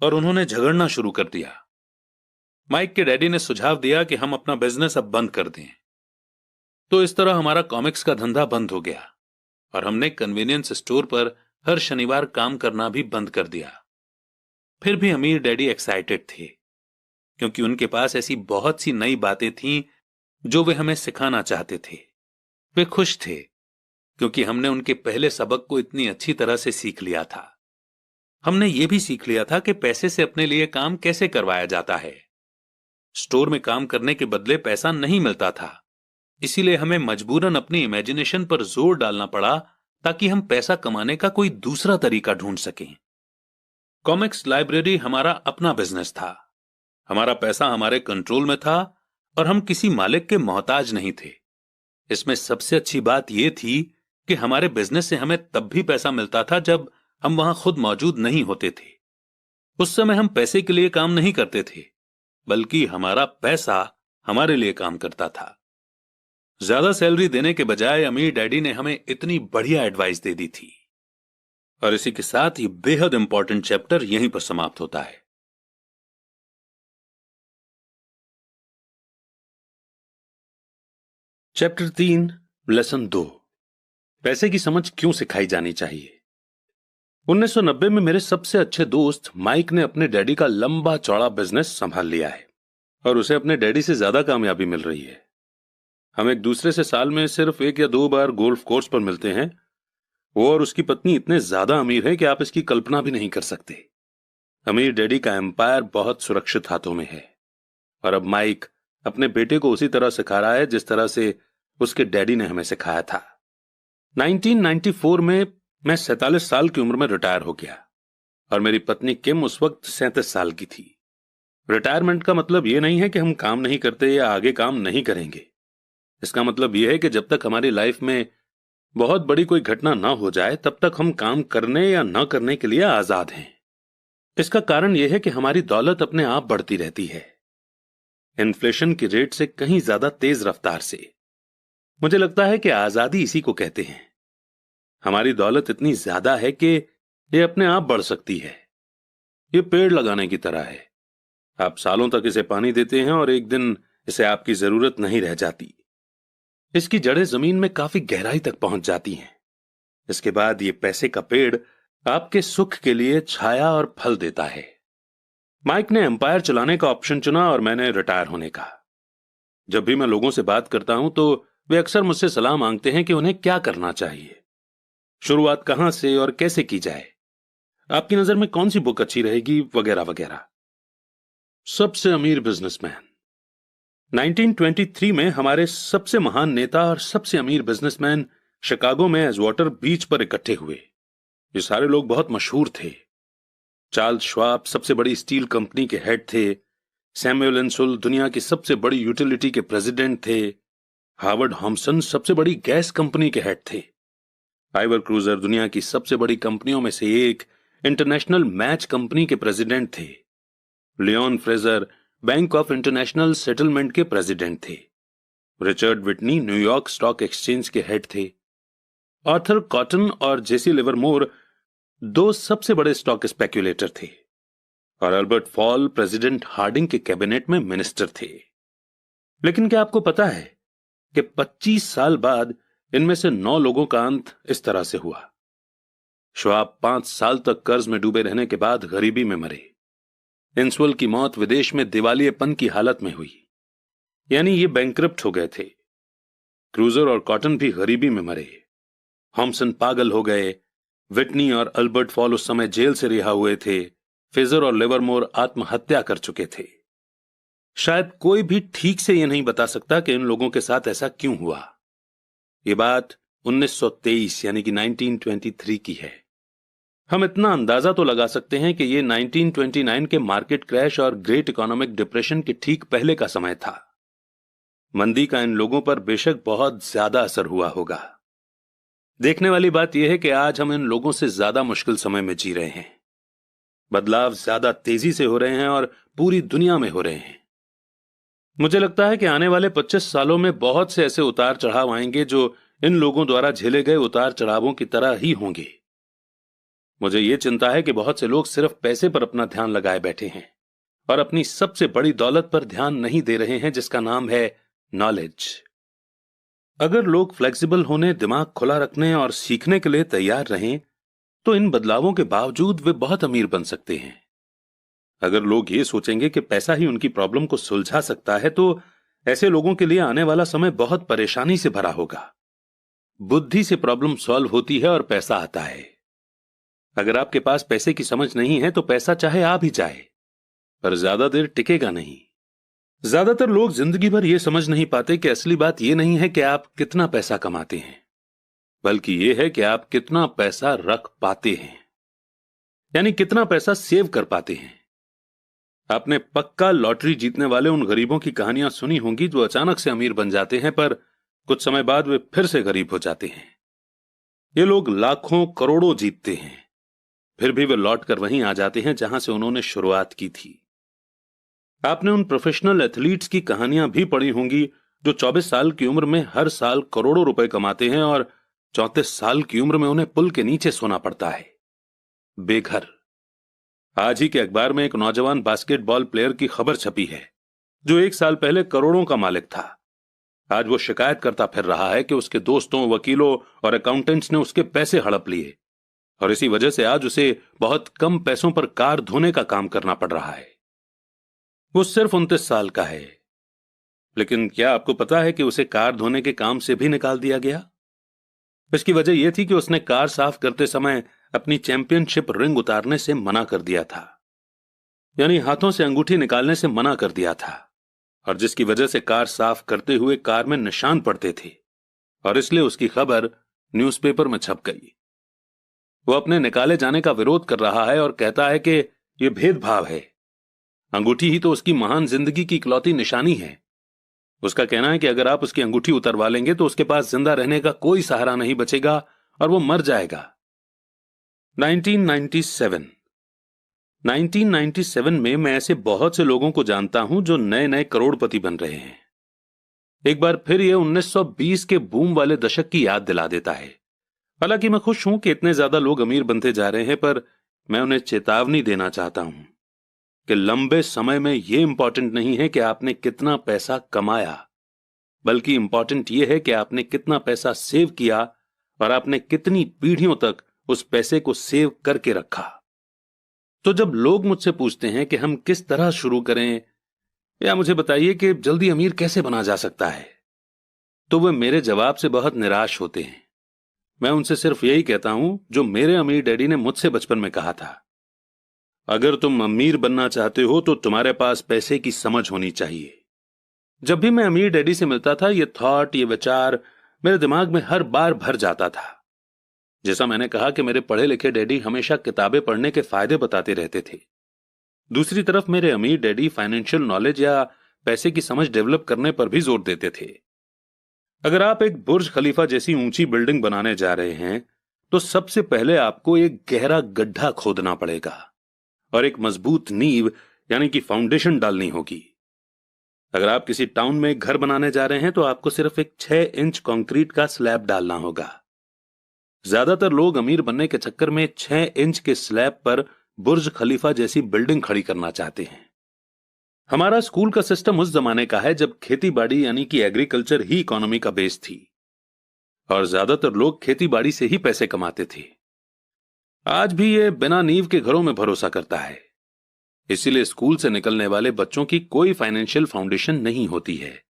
और उन्होंने झगड़ना शुरू कर दिया। माइक के डैडी ने सुझाव दिया कि हम अपना बिजनेस अब बंद कर दें। तो इस तरह हमारा कॉमिक्स का धंधा बंद हो गया और हमने कन्वीनियंस स्टोर पर हर शनिवार काम करना भी बंद कर दिया। फिर भी अमीर डैडी एक्साइटेड थे, क्योंकि उनके पास ऐसी बहुत सी नई बातें थीं जो वे हमें सिखाना चाहते थे। वे खुश थे क्योंकि हमने उनके पहले सबक को इतनी अच्छी तरह से सीख लिया था। हमने ये भी सीख लिया था कि पैसे से अपने लिए काम कैसे करवाया जाता है। स्टोर में काम करने के बदले पैसा नहीं मिलता था, इसीलिए हमें मजबूरन अपनी इमेजिनेशन पर जोर डालना पड़ा ताकि हम पैसा कमाने का कोई दूसरा तरीका ढूंढ सकें। कॉमिक्स लाइब्रेरी हमारा अपना बिजनेस था। हमारा पैसा हमारे कंट्रोल में था और हम किसी मालिक के मोहताज नहीं थे। इसमें सबसे अच्छी बात यह थी कि हमारे बिजनेस से हमें तब भी पैसा मिलता था जब हम वहां खुद मौजूद नहीं होते थे। उस समय हम पैसे के लिए काम नहीं करते थे, बल्कि हमारा पैसा हमारे लिए काम करता था। ज्यादा सैलरी देने के बजाय अमीर डैडी ने हमें इतनी बढ़िया एडवाइस दे दी थी। और इसी के साथ ही बेहद इंपॉर्टेंट चैप्टर यहीं पर समाप्त होता है। चैप्टर 3, लेसन 2, पैसे की समझ क्यों सिखाई जानी चाहिए। 1990 में मेरे सबसे अच्छे दोस्त माइक ने अपने डैडी का लंबा चौड़ा बिजनेस संभाल लिया है और उसे अपने डैडी से ज्यादा कामयाबी मिल रही है। हम एक दूसरे से साल में सिर्फ 1 या 2 बार गोल्फ कोर्स पर मिलते हैं। वो और उसकी पत्नी इतने ज्यादा अमीर हैं कि आप इसकी कल्पना भी नहीं कर सकते। अमीर डैडी का एम्पायर बहुत सुरक्षित हाथों में है और अब माइक अपने बेटे को उसी तरह सिखा रहा है जिस तरह से उसके डैडी ने हमें सिखाया था। 1994 में मैं 47 साल की उम्र में रिटायर हो गया और मेरी पत्नी किम उस वक्त 37 साल की थी। रिटायरमेंट का मतलब यह नहीं है कि हम काम नहीं करते या आगे काम नहीं करेंगे। इसका मतलब यह है कि जब तक हमारी लाइफ में बहुत बड़ी कोई घटना ना हो जाए तब तक हम काम करने या ना करने के लिए आजाद हैं। इसका कारण यह है कि हमारी दौलत अपने आप बढ़ती रहती है, इन्फ्लेशन की रेट से कहीं ज्यादा तेज रफ्तार से। मुझे लगता है कि आजादी इसी को कहते हैं। हमारी दौलत इतनी ज्यादा है कि यह अपने आप बढ़ सकती है। यह पेड़ लगाने की तरह है। आप सालों तक इसे पानी देते हैं और एक दिन इसे आपकी जरूरत नहीं रह जाती। इसकी जड़ें जमीन में काफी गहराई तक पहुंच जाती हैं। इसके बाद यह पैसे का पेड़ आपके सुख के लिए छाया और फल देता है। माइक ने एम्पायर चलाने का ऑप्शन चुना और मैंने रिटायर होने का। जब भी मैं लोगों से बात करता हूं तो वे अक्सर मुझसे सलाह मांगते हैं कि उन्हें क्या करना चाहिए, शुरुआत कहां से और कैसे की जाए, आपकी नजर में कौन सी बुक अच्छी रहेगी, वगैरह वगैरह। सबसे अमीर बिजनेसमैन। 1923 में हमारे सबसे महान नेता और सबसे अमीर बिजनेसमैन शिकागो में एजवाटर बीच पर इकट्ठे हुए। ये सारे लोग बहुत मशहूर थे। चार्ल्स श्वाब सबसे बड़ी स्टील कंपनी के हेड थे। सैमुअल इंसुल दुनिया की सबसे बड़ी यूटिलिटी के प्रेसिडेंट थे। हार्वर्ड हॉम्सन सबसे बड़ी गैस कंपनी के हेड थे। आइवर क्रूजर दुनिया की सबसे बड़ी कंपनियों में से एक इंटरनेशनल मैच कंपनी के प्रेसिडेंट थे। Leon Fraser bank of international settlement के प्रेसिडेंट थे। Richard Whitney New York stock exchange के हेड थे। आर्थर कॉटन और जेसी लिवरमोर 2 सबसे बड़े स्टॉक स्पेक्युलेटर थे और अल्बर्ट फॉल प्रेसिडेंट हार्डिंग के कैबिनेट में मिनिस्टर थे। लेकिन क्या आपको पता है कि 25 साल बाद इनमें से 9 लोगों का अंत इस तरह से हुआ। श्वाब 5 साल तक कर्ज में डूबे रहने के बाद गरीबी में मरे। इंसुल की मौत विदेश में दिवालियेपन की हालत में हुई, यानी ये बैंकरप्ट हो गए थे। क्रूजर और कॉटन भी गरीबी में मरे। हॉम्सन पागल हो गए। विटनी और अल्बर्ट फॉल उस समय जेल से रिहा हुए थे। फेजर और लिवरमोर आत्महत्या कर चुके थे। शायद कोई भी ठीक से यह नहीं बता सकता कि इन लोगों के साथ ऐसा क्यों हुआ। यह बात 1923 यानी कि 1923 की है। हम इतना अंदाजा तो लगा सकते हैं कि यह 1929 के मार्केट क्रैश और ग्रेट इकोनॉमिक डिप्रेशन के ठीक पहले का समय था। मंदी का इन लोगों पर बेशक बहुत ज्यादा असर हुआ होगा। देखने वाली बात यह है कि आज हम इन लोगों से ज्यादा मुश्किल समय में जी रहे हैं। बदलाव ज्यादा तेजी से हो रहे हैं और पूरी दुनिया में हो रहे हैं। मुझे लगता है कि आने वाले 25 सालों में बहुत से ऐसे उतार चढ़ाव आएंगे जो इन लोगों द्वारा झेले गए उतार चढ़ावों की तरह ही होंगे। मुझे यह चिंता है कि बहुत से लोग सिर्फ पैसे पर अपना ध्यान लगाए बैठे हैं और अपनी सबसे बड़ी दौलत पर ध्यान नहीं दे रहे हैं, जिसका नाम है नॉलेज। अगर लोग फ्लेक्सिबल होने, दिमाग खुला रखने और सीखने के लिए तैयार रहें, तो इन बदलावों के बावजूद वे बहुत अमीर बन सकते हैं। अगर लोग ये सोचेंगे कि पैसा ही उनकी प्रॉब्लम को सुलझा सकता है, तो ऐसे लोगों के लिए आने वाला समय बहुत परेशानी से भरा होगा। बुद्धि से प्रॉब्लम सॉल्व होती है और पैसा आता है। अगर आपके पास पैसे की समझ नहीं है, तो पैसा चाहे आ भी जाए, पर ज्यादा देर टिकेगा नहीं। ज्यादातर लोग जिंदगी भर यह समझ नहीं पाते कि असली बात यह नहीं है कि आप कितना पैसा कमाते हैं, बल्कि यह है कि आप कितना पैसा रख पाते हैं, यानी कितना पैसा सेव कर पाते हैं। आपने पक्का लॉटरी जीतने वाले उन गरीबों की कहानियां सुनी होंगी जो अचानक से अमीर बन जाते हैं, पर कुछ समय बाद वे फिर से गरीब हो जाते हैं। ये लोग लाखों करोड़ों जीतते हैं, फिर भी वे लौट कर वहीं आ जाते हैं जहां से उन्होंने शुरुआत की थी। आपने उन प्रोफेशनल एथलीट्स की कहानियां भी पढ़ी होंगी जो 24 साल की उम्र में हर साल करोड़ों रुपए कमाते हैं और 34 साल की उम्र में उन्हें पुल के नीचे सोना पड़ता है, बेघर। आज ही के अखबार में एक नौजवान बास्केटबॉल प्लेयर की खबर छपी है जो 1 साल पहले करोड़ों का मालिक था। आज वो शिकायत करता फिर रहा है कि उसके दोस्तों, वकीलों और अकाउंटेंट्स ने उसके पैसे हड़प लिए, और इसी वजह से आज उसे बहुत कम पैसों पर कार धोने का काम करना पड़ रहा है। वो सिर्फ 29 साल का है, लेकिन क्या आपको पता है कि उसे कार धोने के काम से भी निकाल दिया गया? इसकी वजह यह थी कि उसने कार साफ करते समय अपनी चैंपियनशिप रिंग उतारने से मना कर दिया था, यानी हाथों से अंगूठी निकालने से मना कर दिया था, और जिसकी वजह से कार साफ करते हुए कार में निशान पड़ते थे, और इसलिए उसकी खबर न्यूज़पेपर में छप गई। वो अपने निकाले जाने का विरोध कर रहा है और कहता है कि यह भेदभाव है। अंगूठी ही तो उसकी महान जिंदगी की इकलौती निशानी है। उसका कहना है कि अगर आप उसकी अंगूठी उतरवा लेंगे तो उसके पास जिंदा रहने का कोई सहारा नहीं बचेगा और वो मर जाएगा। 1997 में मैं ऐसे बहुत से लोगों को जानता हूं जो नए नए करोड़पति बन रहे हैं। एक बार फिर यह 1920 के बूम वाले दशक की याद दिला देता है। हालांकि मैं खुश हूं कि इतने ज्यादा लोग अमीर बनते जा रहे हैं, पर मैं उन्हें चेतावनी देना चाहता हूं कि लंबे समय में यह इंपॉर्टेंट नहीं है कि आपने कितना पैसा कमाया, बल्कि इंपॉर्टेंट यह है कि आपने कितना पैसा सेव किया और आपने कितनी पीढ़ियों तक उस पैसे को सेव करके रखा। तो जब लोग मुझसे पूछते हैं कि हम किस तरह शुरू करें, या मुझे बताइए कि जल्दी अमीर कैसे बना जा सकता है, तो वे मेरे जवाब से बहुत निराश होते हैं। मैं उनसे सिर्फ यही कहता हूं जो मेरे अमीर डैडी ने मुझसे बचपन में कहा था, अगर तुम अमीर बनना चाहते हो तो तुम्हारे पास पैसे की समझ होनी चाहिए। जब भी मैं अमीर डैडी से मिलता था, ये थॉट, ये विचार मेरे दिमाग में हर बार भर जाता था। जैसा मैंने कहा कि मेरे पढ़े लिखे डैडी हमेशा किताबें पढ़ने के फायदे बताते रहते थे, दूसरी तरफ मेरे अमीर डैडी फाइनेंशियल नॉलेज या पैसे की समझ डेवलप करने पर भी जोर देते थे। अगर आप एक बुर्ज खलीफा जैसी ऊंची बिल्डिंग बनाने जा रहे हैं, तो सबसे पहले आपको एक गहरा गड्ढा खोदना पड़ेगा और एक मजबूत नींव यानी कि फाउंडेशन डालनी होगी। अगर आप किसी टाउन में एक घर बनाने जा रहे हैं, तो आपको सिर्फ एक 6 इंच कंक्रीट का स्लैब डालना होगा। ज्यादातर लोग अमीर बनने के चक्कर में 6 इंच के स्लैब पर बुर्ज खलीफा जैसी बिल्डिंग खड़ी करना चाहते हैं। हमारा स्कूल का सिस्टम उस जमाने का है जब खेती बाड़ी यानी कि एग्रीकल्चर ही इकोनॉमी का बेस थी, और ज्यादातर लोग खेती बाड़ी से ही पैसे कमाते थे। आज भी ये बिना नींव के घरों में भरोसा करता है, इसीलिए स्कूल से निकलने वाले बच्चों की कोई फाइनेंशियल फाउंडेशन नहीं होती है।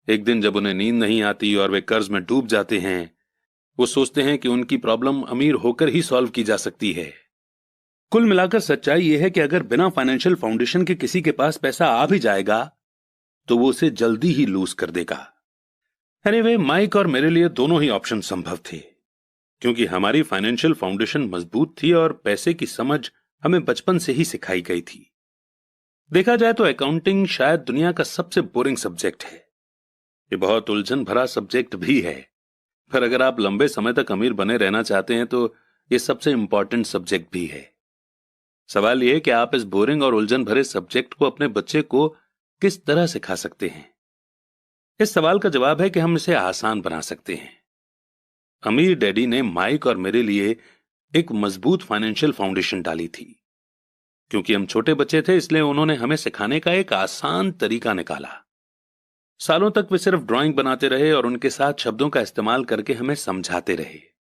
एक दिन जब उन्हें नींद नहीं आती और वे कर्ज में डूब जाते हैं, वो सोचते हैं कि उनकी प्रॉब्लम अमीर होकर ही सॉल्व की जा सकती है। कुल मिलाकर सच्चाई यह है कि अगर बिना फाइनेंशियल फाउंडेशन के किसी के पास पैसा आ भी जाएगा, तो वो उसे जल्दी ही लूज कर देगा। एनीवे, माइक और मेरे लिए दोनों ही ऑप्शन संभव थे, क्योंकि हमारी फाइनेंशियल फाउंडेशन मजबूत थी और पैसे की समझ हमें बचपन से ही सिखाई गई थी। देखा जाए तो अकाउंटिंग शायद दुनिया का सबसे बोरिंग सब्जेक्ट है। ये बहुत उलझन भरा सब्जेक्ट भी है, पर अगर आप लंबे समय तक अमीर बने रहना चाहते हैं तो यह सबसे इंपॉर्टेंट सब्जेक्ट भी है। सवाल यह है कि आप इस बोरिंग और उलझन भरे सब्जेक्ट को अपने बच्चे को किस तरह सिखा सकते हैं। इस सवाल का जवाब है कि हम इसे आसान बना सकते हैं। अमीर डैडी ने माइक और मेरे लिए एक मजबूत फाइनेंशियल फाउंडेशन डाली थी, क्योंकि हम छोटे बच्चे थे इसलिए उन्होंने हमें सिखाने का एक आसान तरीका निकाला। सालों तक वे सिर्फ ड्राइंग बनाते रहे और उनके साथ शब्दों का इस्तेमाल करके हमें समझाते रहे।